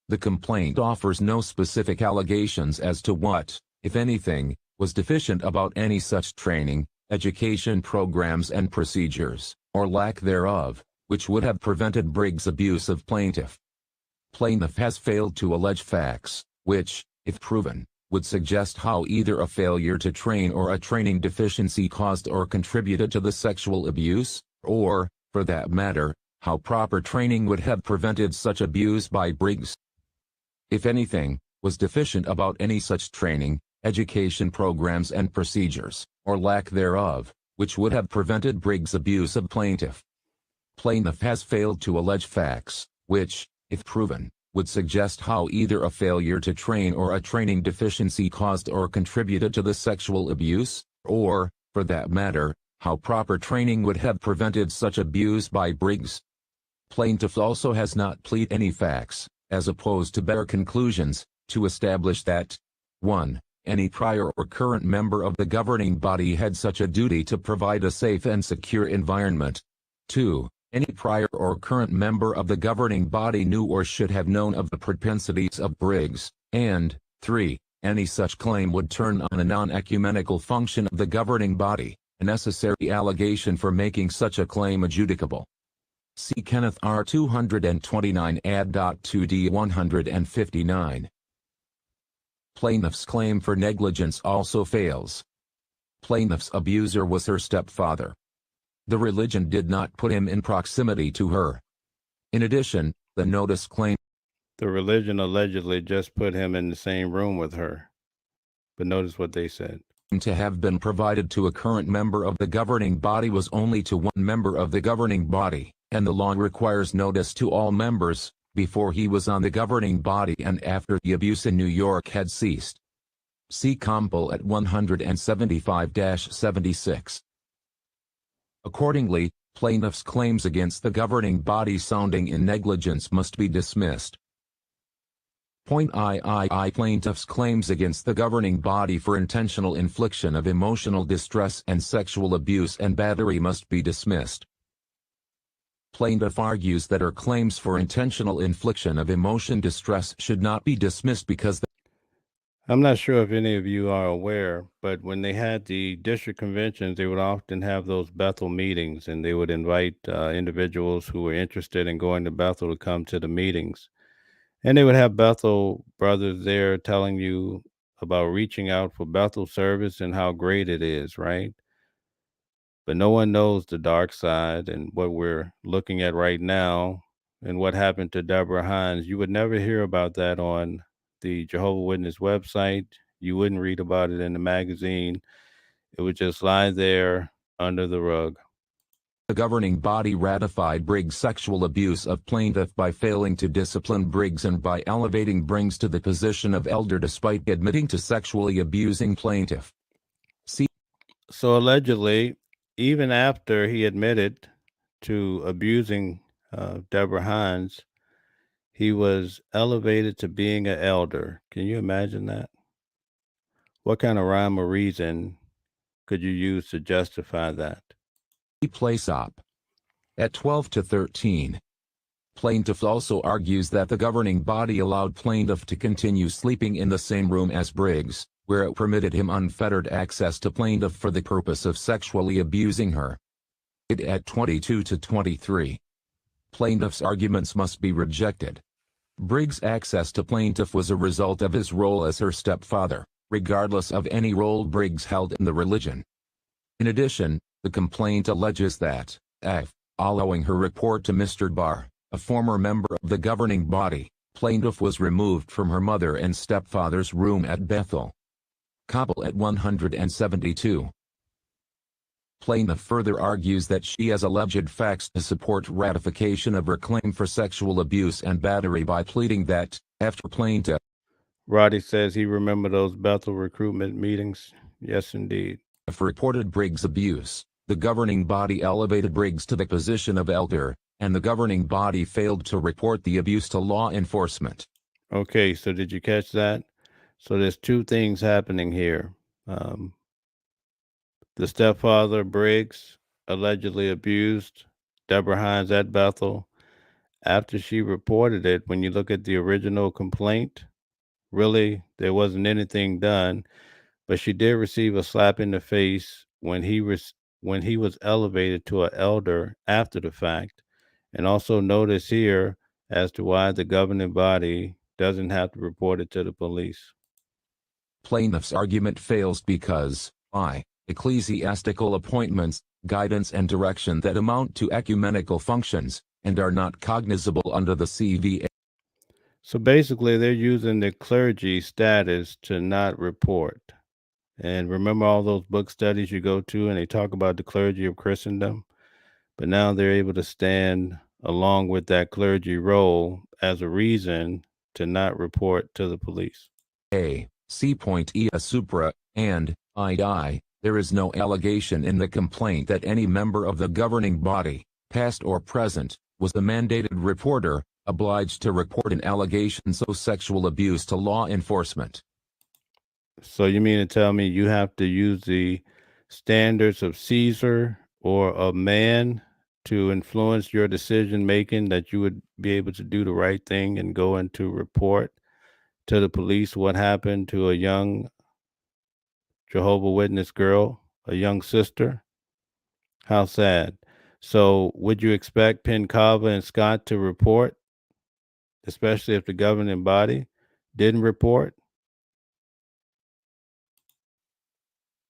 The complaint offers no specific allegations as to what, if anything, was deficient about any such training, education programs and procedures, or lack thereof, which would have prevented Briggs' abuse of plaintiff. Plaintiff has failed to allege facts, which, if proven, would suggest how either a failure to train or a training deficiency caused or contributed to the sexual abuse, or, for that matter, how proper training would have prevented such abuse by Briggs. If anything, was deficient about any such training, education programs and procedures, or lack thereof, which would have prevented Briggs' abuse of plaintiff. Plaintiff has failed to allege facts, which, if proven, would suggest how either a failure to train or a training deficiency caused or contributed to the sexual abuse, or, for that matter, how proper training would have prevented such abuse by Briggs. Plaintiff also has not pleaded any facts, as opposed to bare conclusions, to establish that 1. Any prior or current member of the governing body had such a duty to provide a safe and secure environment. 2. Any prior or current member of the governing body knew or should have known of the propensities of Briggs, and 3. Any such claim would turn on a non-ecumenical function of the governing body, a necessary allegation for making such a claim adjudicable. See Kenneth R. 229 Ad. 2D 159. Plaintiff's claim for negligence also fails. Plaintiff's abuser was her stepfather. The religion did not put him in proximity to her. In addition, the notice claimed the religion allegedly just put him in the same room with her. But notice what they said. To have been provided to a current member of the governing body was only to one member of the governing body, and the law requires notice to all members, before he was on the governing body and after the abuse in New York had ceased. See Compel at 175-76. Accordingly, plaintiff's claims against the governing body sounding in negligence must be dismissed. Point III. Plaintiff's claims against the governing body for intentional infliction of emotional distress and sexual abuse and battery must be dismissed. Plaintiff argues that her claims for intentional infliction of emotion distress should not be dismissed because I'm not sure if any of you are aware, but when they had the district conventions, they would often have those Bethel meetings, and they would invite individuals who were interested in going to Bethel to come to the meetings. And they would have Bethel brothers there telling you about reaching out for Bethel service and how great it is, right? But no one knows the dark side, and what we're looking at right now and what happened to Deborah Hines. You would never hear about that on the Jehovah's Witness website. You wouldn't read about it in the magazine. It would just lie there under the rug. The governing body ratified Briggs' sexual abuse of plaintiff by failing to discipline Briggs and by elevating Briggs to the position of elder despite admitting to sexually abusing plaintiff. So allegedly, even after he admitted to abusing Deborah Hines, he was elevated to being an elder. Can you imagine that? What kind of rhyme or reason could you use to justify that? Place op. At 12 to 13. Plaintiff also argues that the governing body allowed plaintiff to continue sleeping in the same room as Briggs, where it permitted him unfettered access to plaintiff for the purpose of sexually abusing her. It at 22 to 23. Plaintiff's arguments must be rejected. Briggs' access to plaintiff was a result of his role as her stepfather, regardless of any role Briggs held in the religion. In addition, the complaint alleges that, allowing her report to Mr. Barr, a former member of the governing body, plaintiff was removed from her mother and stepfather's room at Bethel. Koppel at 172. Plaintiff further argues that she has alleged facts to support ratification of her claim for sexual abuse and battery by pleading that, after plaintiff. Roddy says he remembered those Bethel recruitment meetings. Yes, indeed. Reported Briggs' abuse, the governing body elevated Briggs to the position of elder, and the governing body failed to report the abuse to law enforcement. Okay, so did you catch that? So there's two things happening here. The stepfather, Briggs, allegedly abused Deborah Hines at Bethel. After she reported it, when you look at the original complaint, really, there wasn't anything done, but she did receive a slap in the face when he was elevated to an elder after the fact. And also notice here as to why the governing body doesn't have to report it to the police. Plaintiff's argument fails because, ecclesiastical appointments, guidance and direction that amount to ecumenical functions, and are not cognizable under the CVA. So basically, they're using the clergy status to not report. And remember all those book studies you go to and they talk about the clergy of Christendom? But now they're able to stand along with that clergy role as a reason to not report to the police. C.E. supra, and, I. There is no allegation in the complaint that any member of the governing body, past or present, was the mandated reporter, obliged to report an allegation of sexual abuse to law enforcement. So you mean to tell me you have to use the standards of Caesar or of man to influence your decision making, that you would be able to do the right thing and go in to report to the police what happened to a young Jehovah's Witness girl, a young sister? How sad. So would you expect Pinkeva and Scott to report, especially if the governing body didn't report?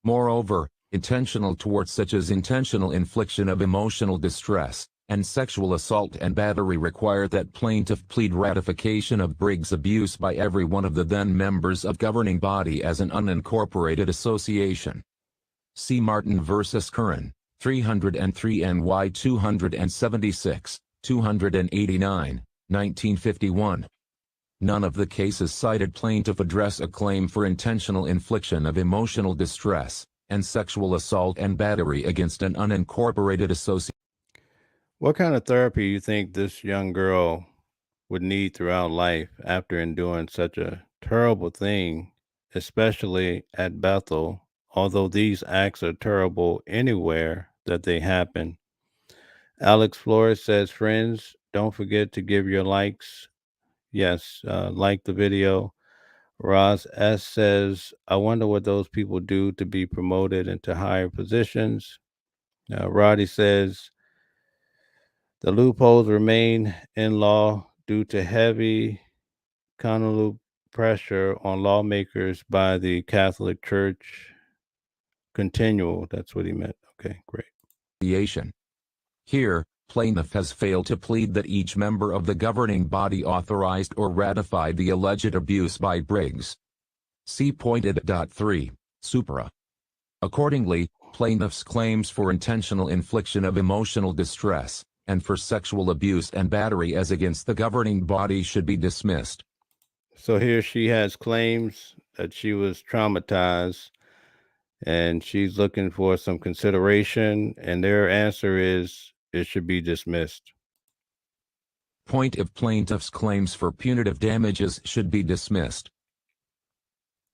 Moreover, intentional torts such as intentional infliction of emotional distress, and sexual assault and battery require that plaintiff plead ratification of Briggs' abuse by every one of the then members of governing body as an unincorporated association. See Martin v. Curran, 303 NY 276, 289, 1951. None of the cases cited plaintiff address a claim for intentional infliction of emotional distress, and sexual assault and battery against an unincorporated association. What kind of therapy you think this young girl would need throughout life after enduring such a terrible thing, especially at Bethel, although these acts are terrible anywhere that they happen? Alex Flores says, friends, don't forget to give your likes. Yes, like the video. Roz S says, I wonder what those people do to be promoted into higher positions. Roddy says, the loopholes remain in law due to heavy convoluted pressure on lawmakers by the Catholic Church. Continual, that's what he meant. Okay, great. Here, Plaintiff has failed to plead that each member of the governing body authorized or ratified the alleged abuse by Briggs. See Pointed. 3, Supra. Accordingly, plaintiff's claims for intentional infliction of emotional distress, and for sexual abuse and battery as against the governing body should be dismissed. So here she has claims that she was traumatized and she's looking for some consideration, and their answer is it should be dismissed. Point of plaintiff's claims for punitive damages should be dismissed.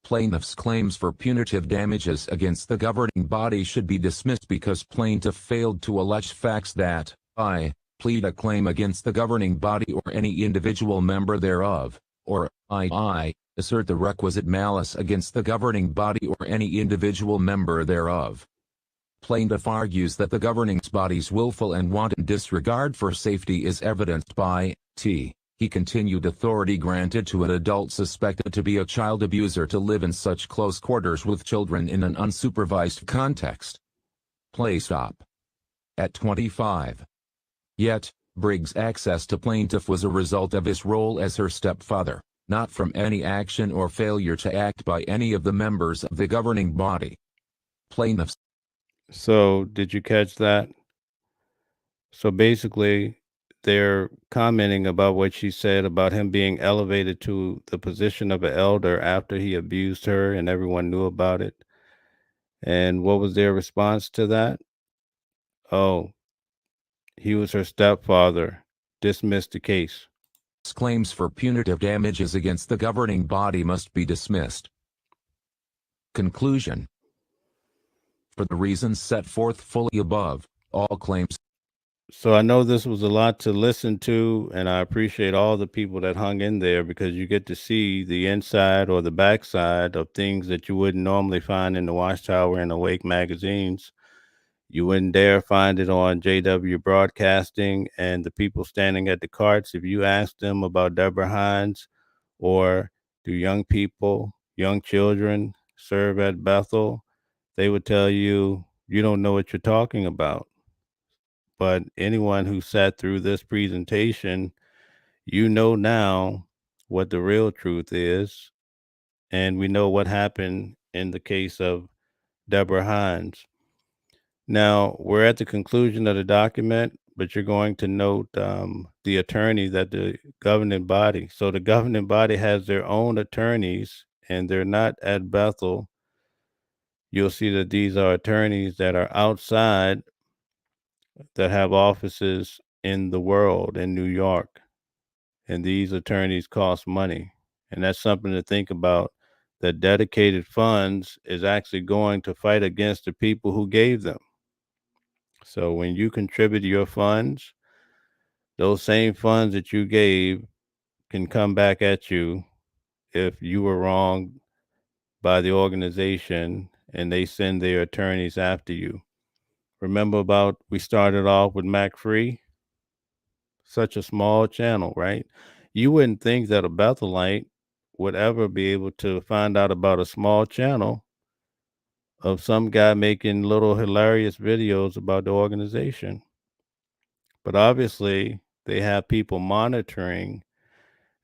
Plaintiff's claims for punitive damages against the governing body should be dismissed because plaintiff failed to allege facts that, I, plead a claim against the governing body or any individual member thereof, or, I, assert the requisite malice against the governing body or any individual member thereof. Plaintiff argues that the governing body's willful and wanton disregard for safety is evidenced by, he continued authority granted to an adult suspected to be a child abuser to live in such close quarters with children in an unsupervised context. Play stop. At 25. Yet, Briggs' access to plaintiff was a result of his role as her stepfather, not from any action or failure to act by any of the members of the governing body. Plaintiffs. So did you catch that? So basically, they're commenting about what she said about him being elevated to the position of an elder after he abused her and everyone knew about it. And what was their response to that? Oh, he was her stepfather. Dismiss the case. Claims for punitive damages against the governing body must be dismissed. Conclusion. For the reasons set forth fully above, all claims. So I know this was a lot to listen to, and I appreciate all the people that hung in there because you get to see the inside or the backside of things that you wouldn't normally find in the Watchtower and Awake magazines. You wouldn't dare find it on JW Broadcasting, and the people standing at the carts, if you ask them about Deborah Hines, or do young people, young children serve at Bethel, they would tell you, you don't know what you're talking about. But anyone who sat through this presentation, you know now what the real truth is. And we know what happened in the case of Deborah Hines. Now, we're at the conclusion of the document, but you're going to note the attorney that the governing body. So the governing body has their own attorneys, and they're not at Bethel. You'll see that these are attorneys that are outside that have offices in the world, in New York. And these attorneys cost money. And that's something to think about. That dedicated funds is actually going to fight against the people who gave them. So when you contribute your funds, those same funds that you gave can come back at you if you were wronged by the organization and they send their attorneys after you. Remember about we started off with McFree? Such a small channel, right? You wouldn't think that a Bethelite would ever be able to find out about a small channel of some guy making little hilarious videos about the organization. But obviously, they have people monitoring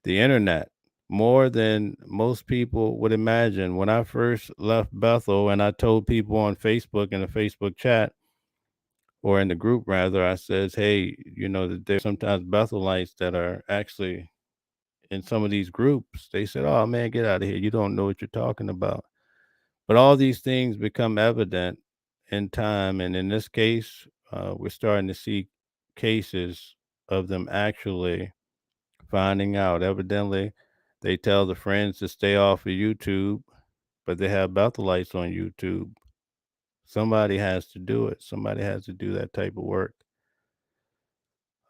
the internet more than most people would imagine. When I first left Bethel and I told people on Facebook in a Facebook chat, or in the group rather, I says, hey, you know, that there's sometimes Bethelites that are actually in some of these groups. They said, oh man, get out of here. You don't know what you're talking about. But all these things become evident in time. And in this case, we're starting to see cases of them actually finding out. Evidently, they tell the friends to stay off of YouTube, but they have Bethelites on YouTube. Somebody has to do it. Somebody has to do that type of work.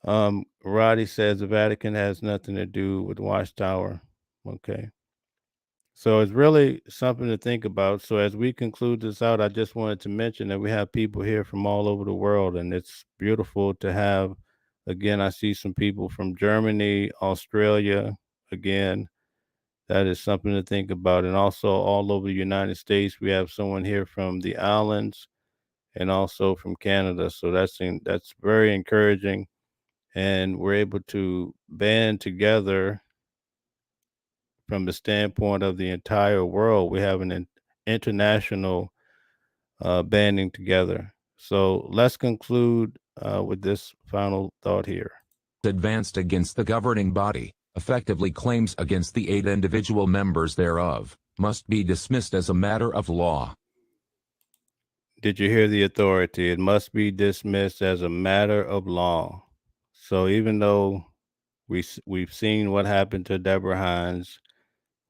Roddy says the Vatican has nothing to do with Watchtower. Okay. So it's really something to think about. So as we conclude this out, I just wanted to mention that we have people here from all over the world, and it's beautiful to have. Again, I see some people from Germany, Australia. Again, that is something to think about. And also all over the United States, we have someone here from the islands and also from Canada. So that's very encouraging, and we're able to band together from the standpoint of the entire world. We have an international banding together. So let's conclude with this final thought here. Advanced against the governing body, effectively claims against the 8 individual members thereof, must be dismissed as a matter of law. Did you hear the authority? It must be dismissed as a matter of law. So even though we've seen what happened to Deborah Hines,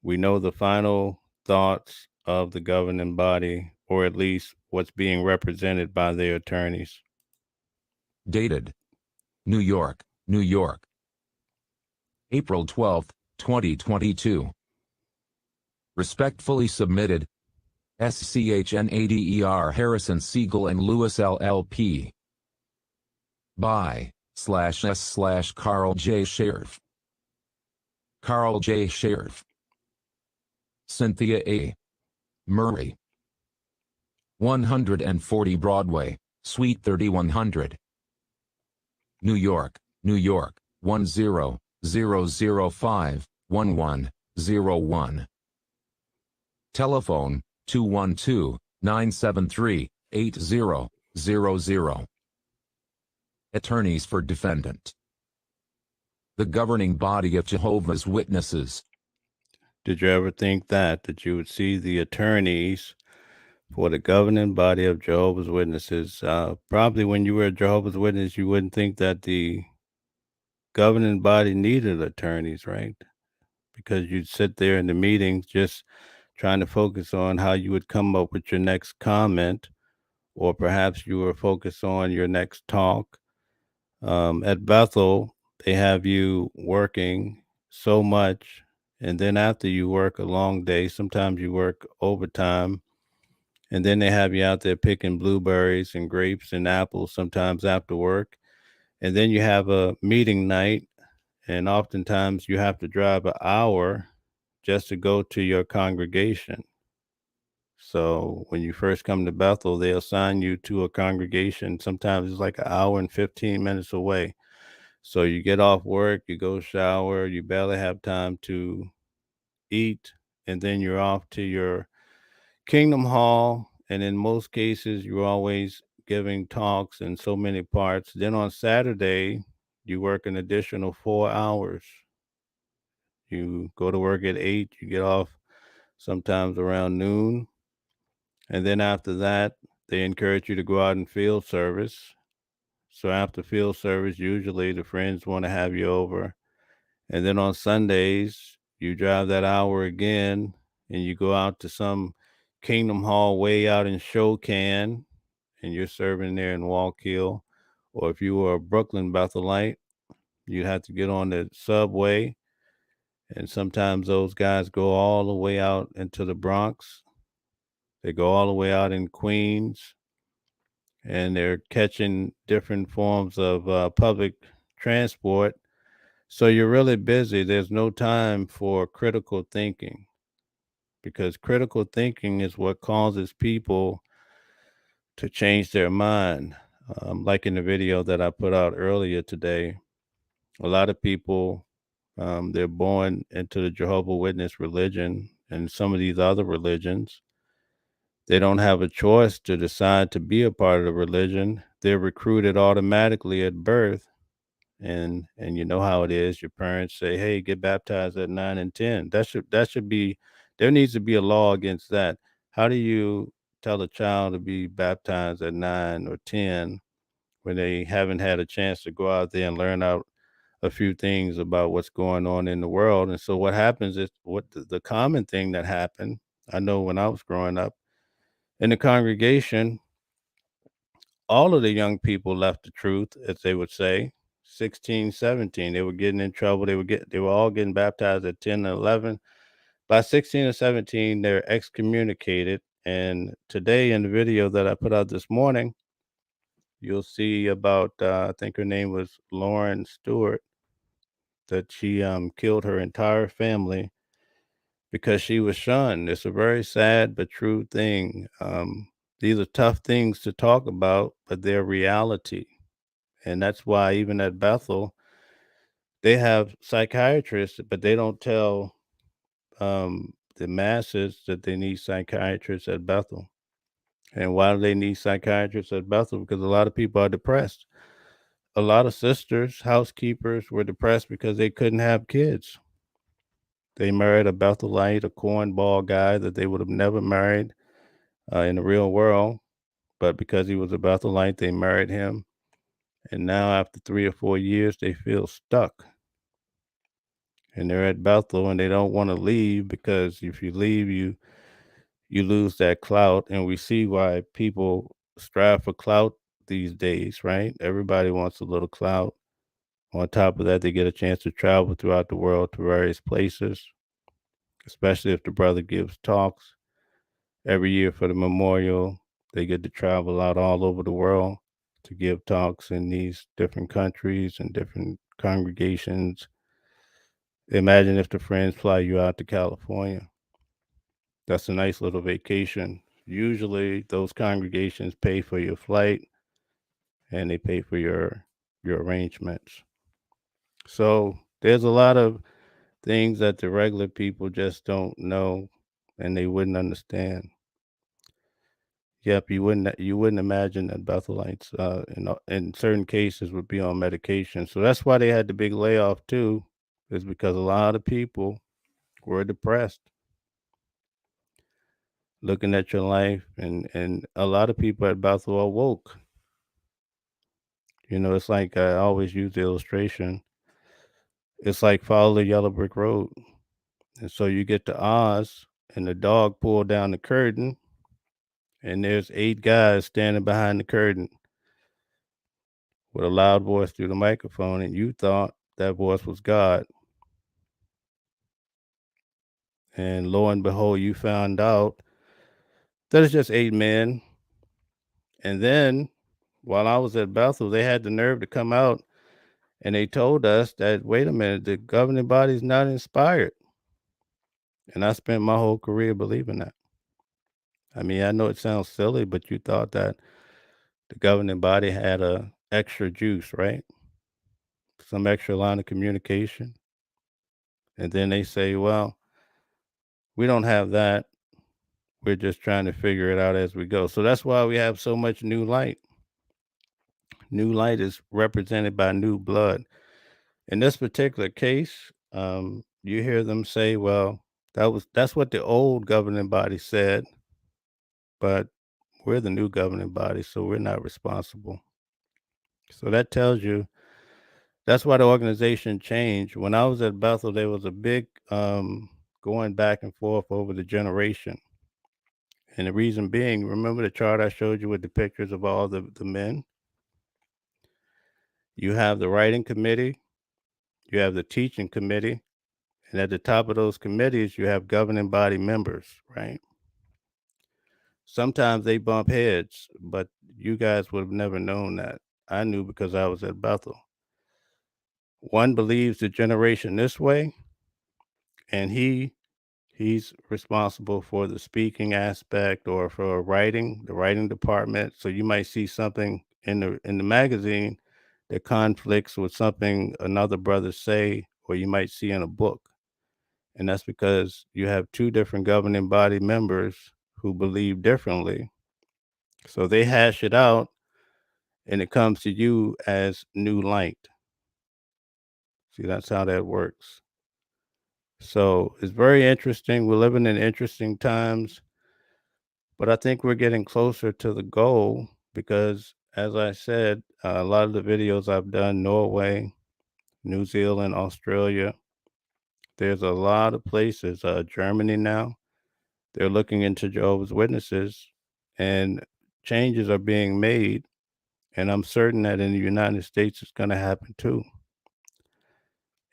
we know the final thoughts of the governing body, or at least what's being represented by their attorneys. Dated. New York, New York. April 12, 2022. Respectfully submitted. SCHNADER Harrison Siegel and Lewis LLP. By /S/ Carl J. Scherf. Carl J. Scherf. Cynthia A. Murray. 140 Broadway, Suite 3100. New York, New York, 10005-1101. Telephone, 212-973-8000. Attorneys for defendant. The governing body of Jehovah's Witnesses. Did you ever think that you would see the attorneys for the governing body of Jehovah's Witnesses? Probably when you were a Jehovah's Witness, you wouldn't think that the governing body needed attorneys, right? Because you'd sit there in the meetings just trying to focus on how you would come up with your next comment, or perhaps you were focused on your next talk. At Bethel, they have you working so much, and then after you work a long day, sometimes you work overtime, and then they have you out there picking blueberries and grapes and apples sometimes after work. And then you have a meeting night, and oftentimes you have to drive an hour just to go to your congregation. So when you first come to Bethel, they assign you to a congregation. Sometimes it's like an hour and 15 minutes away. So you get off work, you go shower, you barely have time to eat, and then you're off to your Kingdom Hall. And in most cases, you're always giving talks in so many parts. Then on Saturday, you work an additional 4 hours. You go to work at 8, you get off sometimes around noon. And then after that, they encourage you to go out and field service. So after field service, usually the friends want to have you over. And then on Sundays, you drive that hour again and you go out to some Kingdom Hall way out in Shokan, and you're serving there in Wallkill. Or if you were a Brooklyn Bethelite, you'd have to get on the subway. And sometimes those guys go all the way out into the Bronx. They go all the way out in Queens, and they're catching different forms of public transport. So you're really busy. There's no time for critical thinking, because critical thinking is what causes people to change their mind. Like in the video that I put out earlier today, a lot of people, they're born into the Jehovah's Witness religion and some of these other religions. They don't have a choice to decide to be a part of the religion. They're recruited automatically at birth. And you know how it is. Your parents say, "Hey, get baptized at 9 and 10." That should be, there needs to be a law against that. How do you tell a child to be baptized at 9 or 10 when they haven't had a chance to go out there and learn out a few things about what's going on in the world? And so what happens is, what the common thing that happened, I know when I was growing up in the congregation, all of the young people left the truth, as they would say. 16, 17, they were getting in trouble. They were all getting baptized at 10 and 11. By 16 or 17, they're excommunicated. And today in the video that I put out this morning, you'll see about, I think her name was Lauren Stewart, that she killed her entire family because she was shunned. It's a very sad but true thing. These are tough things to talk about, but they're reality. And that's why even at Bethel, they have psychiatrists, but they don't tell the masses that they need psychiatrists at Bethel. And why do they need psychiatrists at Bethel? Because a lot of people are depressed. A lot of sisters, housekeepers, were depressed because they couldn't have kids. They married a Bethelite, a cornball guy that they would have never married in the real world. But because he was a Bethelite, they married him. And now, after 3 or 4 years, they feel stuck. And they're at Bethel and they don't want to leave because if you leave, you lose that clout. And we see why people strive for clout these days, right? Everybody wants a little clout. On top of that, they get a chance to travel throughout the world to various places, especially if the brother gives talks every year for the memorial. They get to travel out all over the world to give talks in these different countries and different congregations. Imagine if the friends fly you out to California. That's a nice little vacation. Usually those congregations pay for your flight and they pay for your arrangements. So there's a lot of things that the regular people just don't know and they wouldn't understand. Yep, you wouldn't imagine that Bethelites in certain cases would be on medication. So that's why they had the big layoff too, is because a lot of people were depressed looking at your life, and a lot of people at Bethel are woke. It's like I always use the illustration. It's like follow the yellow brick road. And so you get to Oz and the dog pulled down the curtain and there's 8 guys standing behind the curtain with a loud voice through the microphone, and you thought that voice was God. And lo and behold, you found out that it's just 8 men. And then while I was at Bethel, they had the nerve to come out and they told us that, wait a minute, the governing body is not inspired. And I spent my whole career believing that. I mean, I know it sounds silly, but you thought that the governing body had a extra juice, right? Some extra line of communication. And then they say, well, we don't have that. We're just trying to figure it out as we go. So that's why we have so much new light. New light is represented by new blood. In this particular case, you hear them say, well, that's what the old governing body said, but we're the new governing body, so we're not responsible. So that tells you that's why the organization changed. When I was at Bethel, there was a big going back and forth over the generation. And the reason being, remember the chart I showed you with the pictures of all the men? You have the writing committee, you have the teaching committee, and at the top of those committees, you have governing body members, right? Sometimes they bump heads, but you guys would have never known that. I knew because I was at Bethel. One believes the generation this way, and he's responsible for the speaking aspect or for writing, the writing department. So you might see something in the magazine that conflicts with something another brother say, or you might see in a book. And that's because you have 2 different governing body members who believe differently. So they hash it out and it comes to you as new light. See, that's how that works. So it's very interesting. We're living in interesting times, but I think we're getting closer to the goal because, as I said, a lot of the videos I've done, Norway, New Zealand, Australia, there's a lot of places, Germany now, they're looking into Jehovah's Witnesses and changes are being made. And I'm certain that in the United States, it's going to happen too.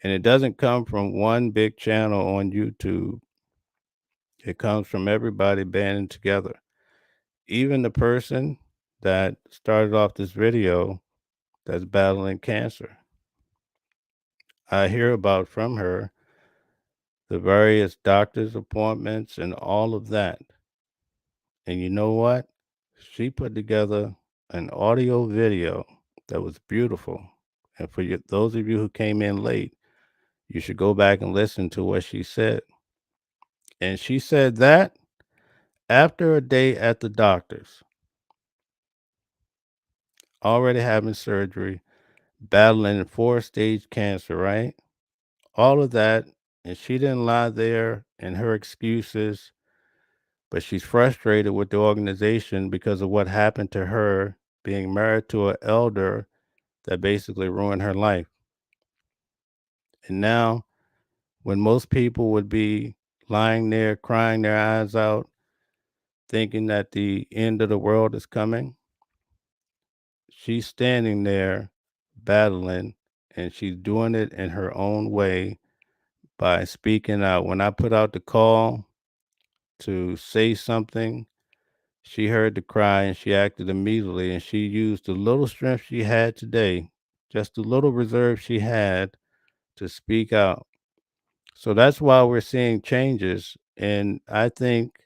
And it doesn't come from one big channel on YouTube. It comes from everybody banding together. Even the person that started off this video that's battling cancer. I hear about from her the various doctor's appointments and all of that. And you know what? She put together an audio video that was beautiful. And for those of you who came in late, you should go back and listen to what she said. And she said that after a day at the doctor's, already having surgery, battling 4-stage cancer, right? All of that. And she didn't lie there in her excuses, but she's frustrated with the organization because of what happened to her being married to an elder that basically ruined her life. And now, when most people would be lying there crying their eyes out, thinking that the end of the world is coming, she's standing there battling, and she's doing it in her own way by speaking out. When I put out the call to say something, she heard the cry and she acted immediately, and she used the little strength she had today, just the little reserve she had, to speak out. So that's why we're seeing changes, and I think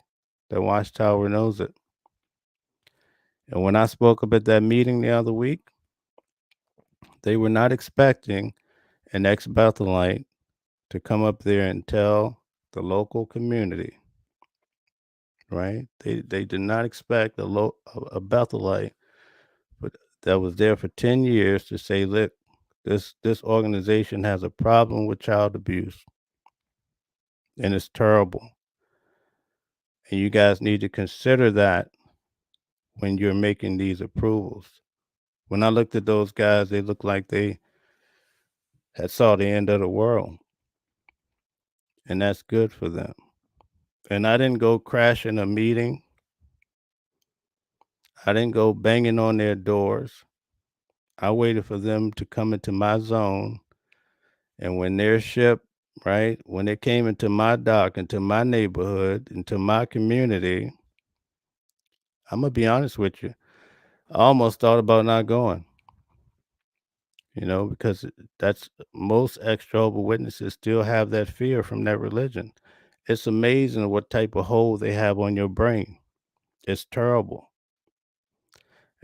the Watchtower knows it. And when I spoke up at that meeting the other week, they were not expecting an ex-Bethelite to come up there and tell the local community, right? They did not expect a Bethelite, but that was there for 10 years to say, look, this organization has a problem with child abuse, and it's terrible. And you guys need to consider that when you're making these approvals. When I looked at those guys, they looked like they had saw the end of the world, and that's good for them. And I didn't go crashing a meeting. I didn't go banging on their doors. I waited for them to come into my zone. And when their ship, right, when it came into my dock, into my neighborhood, into my community, I'm going to be honest with you, I almost thought about not going, because that's most ex-Jehovah's Witnesses still have that fear from that religion. It's amazing what type of hold they have on your brain. It's terrible.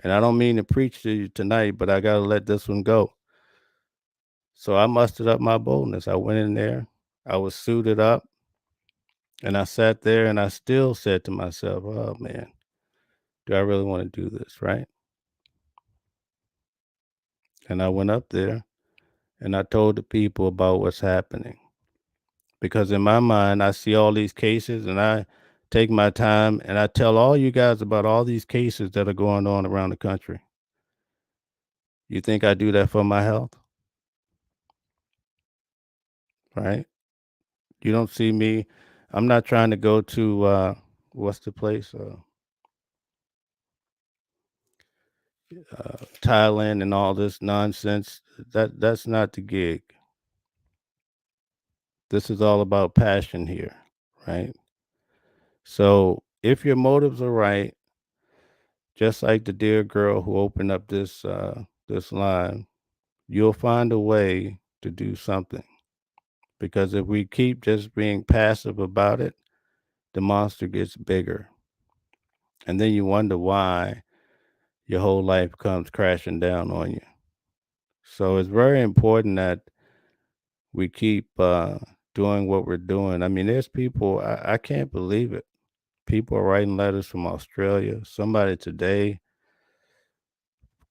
And I don't mean to preach to you tonight, but I got to let this one go. So I mustered up my boldness. I went in there. I was suited up. And I sat there and I still said to myself, oh man, do I really want to do this, right? And I went up there and I told the people about what's happening. Because in my mind, I see all these cases and I take my time and I tell all you guys about all these cases that are going on around the country. You think I do that for my health? Right? You don't see me. I'm not trying to go to, what's the place? Thailand and all this nonsense. That's not the gig. This is all about passion here, right? So if your motives are right, just like the dear girl who opened up this line, you'll find a way to do something. Because if we keep just being passive about it, the monster gets bigger. And then you wonder why your whole life comes crashing down on you. So it's very important that we keep doing what we're doing. I mean, there's people, I can't believe it. People are writing letters from Australia. Somebody today,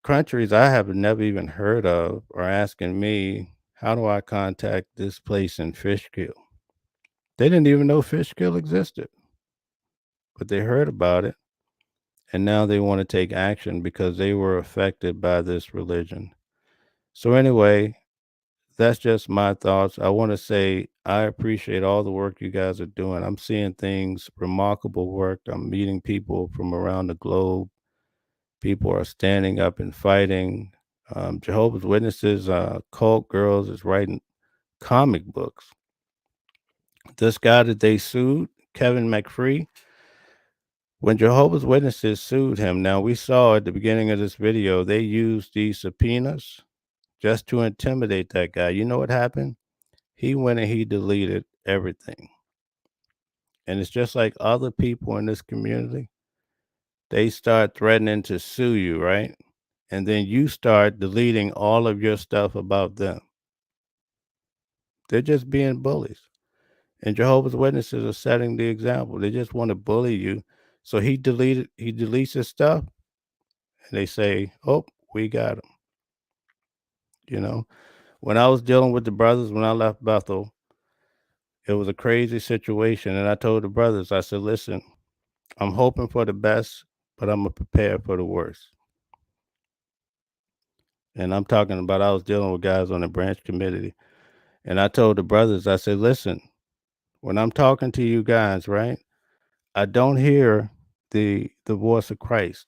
countries I have never even heard of, are asking me, how do I contact this place in Fishkill? They didn't even know Fishkill existed, but they heard about it. And now they want to take action because they were affected by this religion. So, anyway, that's just my thoughts. I want to say I appreciate all the work you guys are doing. I'm seeing things, remarkable work. I'm meeting people from around the globe. People are standing up and fighting. Jehovah's Witnesses, Cult Girls is writing comic books. This guy that they sued, Kevin McFree, when Jehovah's Witnesses sued him, now we saw at the beginning of this video, they used these subpoenas just to intimidate that guy. You know what happened? He went and he deleted everything. And it's just like other people in this community. they start threatening to sue you, right? And then you start deleting all of your stuff about them. They're just being bullies. And Jehovah's Witnesses are setting the example. They just want to bully you. So he deletes his stuff, and they say, "Oh, we got him." You know, when I was dealing with the brothers when I left Bethel, it was a crazy situation, and I told the brothers, I said, "Listen, I'm hoping for the best, but I'm gonna prepare for the worst." And I'm talking about I was dealing with guys on the branch committee, and I told the brothers, I said, "Listen, when I'm talking to you guys, right? I don't hear the voice of Christ.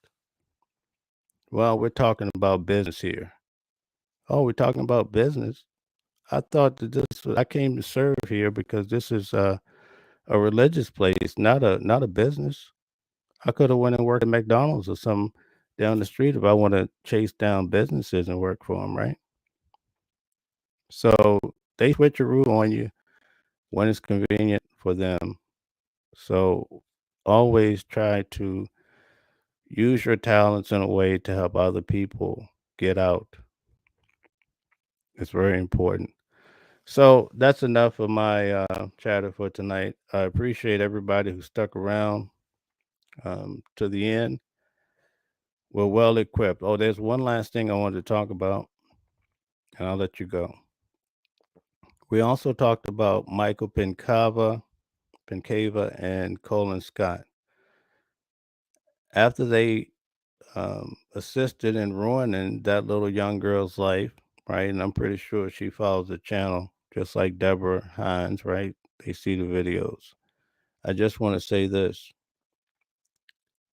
Well, we're talking about business here. Oh, we're talking about business. I thought that I came to serve here because this is a religious place, not a business. I could have went and worked at McDonald's or some down the street if I want to chase down businesses and work for them, right? So they switcheroo on you when it's convenient for them. So always try to use your talents in a way to help other people get out. It's very important. So that's enough of my chatter for tonight. I appreciate everybody who stuck around to the end. We're well equipped. Oh, there's one last thing I wanted to talk about, and I'll let you go. We also talked about Michael Pinkeva, and Colin Scott. After they assisted in ruining that little young girl's life, right? And I'm pretty sure she follows the channel just like Deborah Hines, right? They see the videos. I just want to say this.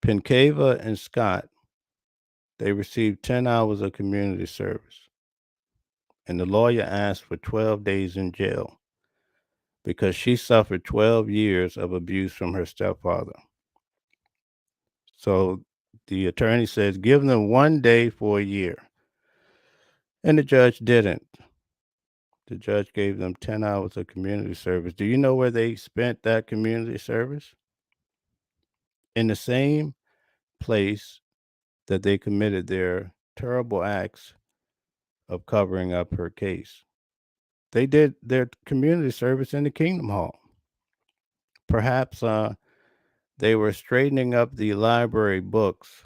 Pinkeva and Scott, they received 10 hours of community service. And the lawyer asked for 12 days in jail because she suffered 12 years of abuse from her stepfather. So the attorney says, give them 1 day for a year. And the judge didn't. The judge gave them 10 hours of community service. Do you know where they spent that community service? In the same place that they committed their terrible acts of covering up her case. They did their community service in the Kingdom Hall. Perhaps they were straightening up the library books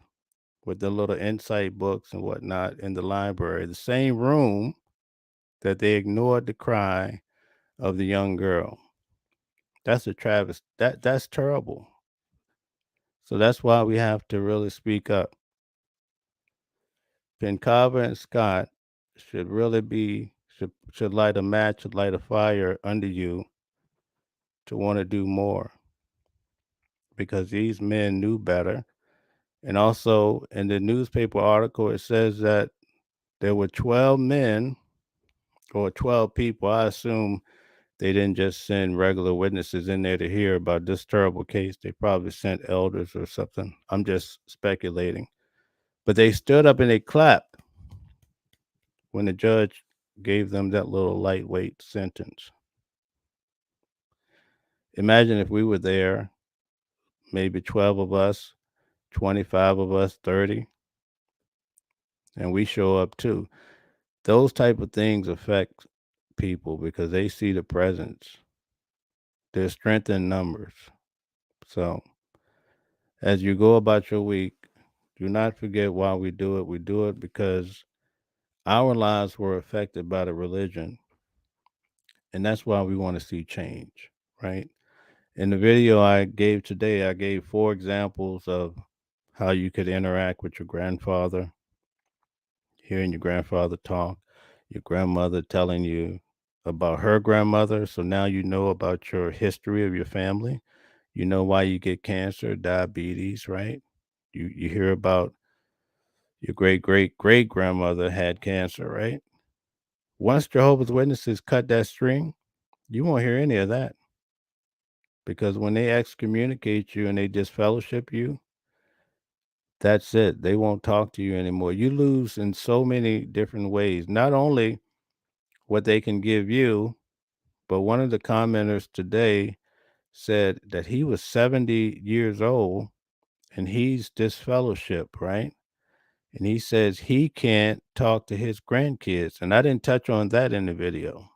with the little insight books and whatnot in the library, the same room that they ignored the cry of the young girl. That's a travesty. That's terrible. So that's why we have to really speak up. Pinkeva and Scott should really be should light a match, light a fire under you to want to do more because these men knew better. And also in the newspaper article, it says that there were 12 men or 12 people. I assume they didn't just send regular witnesses in there to hear about this terrible case. They probably sent elders or something. I'm just speculating. But they stood up and they clapped when the judge gave them that little lightweight sentence. Imagine if we were there, maybe 12 of us, 25 of us, 30, and we show up too. Those type of things affect people because they see the presence. There's strength in numbers. So as you go about your week, do not forget why we do it. We do it because our lives were affected by the religion. And that's why we want to see change, right? In the video I gave today, I gave 4 examples of how you could interact with your grandfather, hearing your grandfather talk, your grandmother telling you about her grandmother. So now you know about your history of your family. You know why you get cancer, diabetes, right? You hear about your great grandmother had cancer, right? Once Jehovah's Witnesses cut that string, you won't hear any of that. Because when they excommunicate you and they disfellowship you, that's it. They won't talk to you anymore. You lose in so many different ways. Not only what they can give you, but one of the commenters today said that he was 70 years old and he's disfellowship, right? And he says he can't talk to his grandkids. And I didn't touch on that in the video.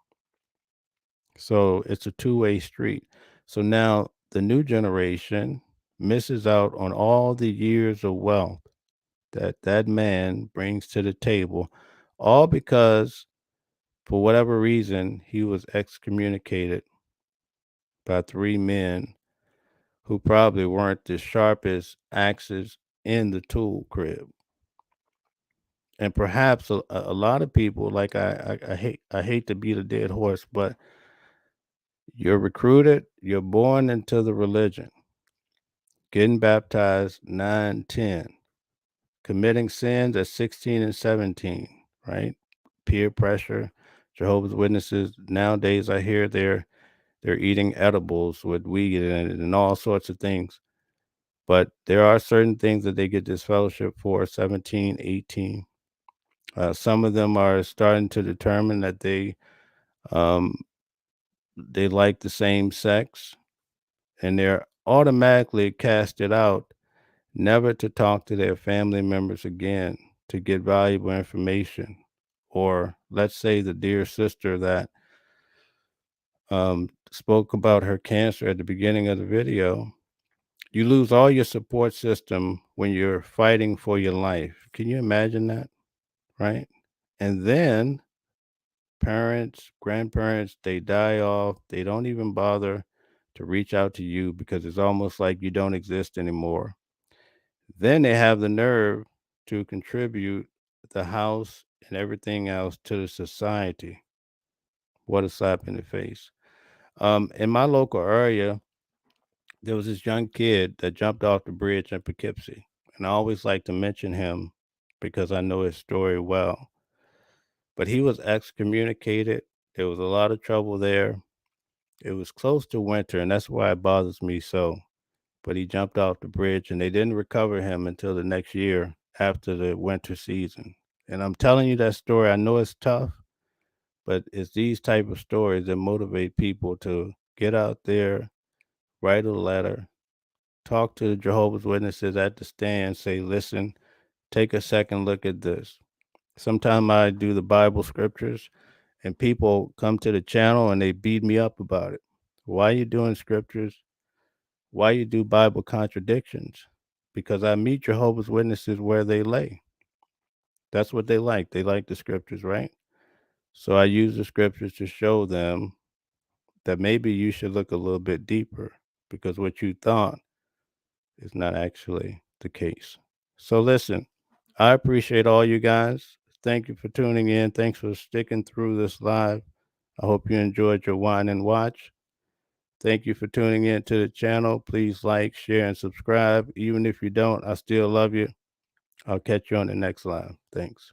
So it's a two-way street. So now the new generation misses out on all the years of wealth that that man brings to the table, all because for whatever reason he was excommunicated by three men who probably weren't the sharpest axes in the tool crib. And perhaps a lot of people, like I hate to beat a dead horse, but you're recruited, you're born into the religion, getting baptized 9, 10, committing sins at 16 and 17, right? Peer pressure, Jehovah's Witnesses. Nowadays I hear they're eating edibles with weed in it and all sorts of things. But there are certain things that they get disfellowship for 17, 18. Some of them are starting to determine that um, they like the same sex, and they're automatically casted out, never to talk to their family members again to get valuable information. Or let's say the dear sister that spoke about her cancer at the beginning of the video. You lose all your support system when you're fighting for your life. Can you imagine that? Right? And then parents, grandparents, they die off. They don't even bother to reach out to you because it's almost like you don't exist anymore. Then they have the nerve to contribute the house and everything else to the society. What a slap in the face. In my local area, there was this young kid that jumped off the bridge in Poughkeepsie. And I always like to mention him because I know his story well. But he was excommunicated. There was a lot of trouble there. It was close to winter, and that's why it bothers me so. But he jumped off the bridge, and they didn't recover him until the next year after the winter season. And I'm telling you that story. I know it's tough, but it's these type of stories that motivate people to get out there, write a letter, talk to the Jehovah's Witnesses at the stand, say, listen, take a second look at this. Sometimes I do the Bible scriptures and people come to the channel and they beat me up about it. Why are you doing scriptures? Why you do Bible contradictions? Because I meet Jehovah's Witnesses where they lay. That's what they like. They like the scriptures, right? So I use the scriptures to show them that maybe you should look a little bit deeper because what you thought is not actually the case. So listen, I appreciate all you guys. Thank you for tuning in. Thanks for sticking through this live. I hope you enjoyed your wine and watch. Thank you for tuning in to the channel. Please like, share, and subscribe. Even if you don't, I still love you. I'll catch you on the next live. Thanks.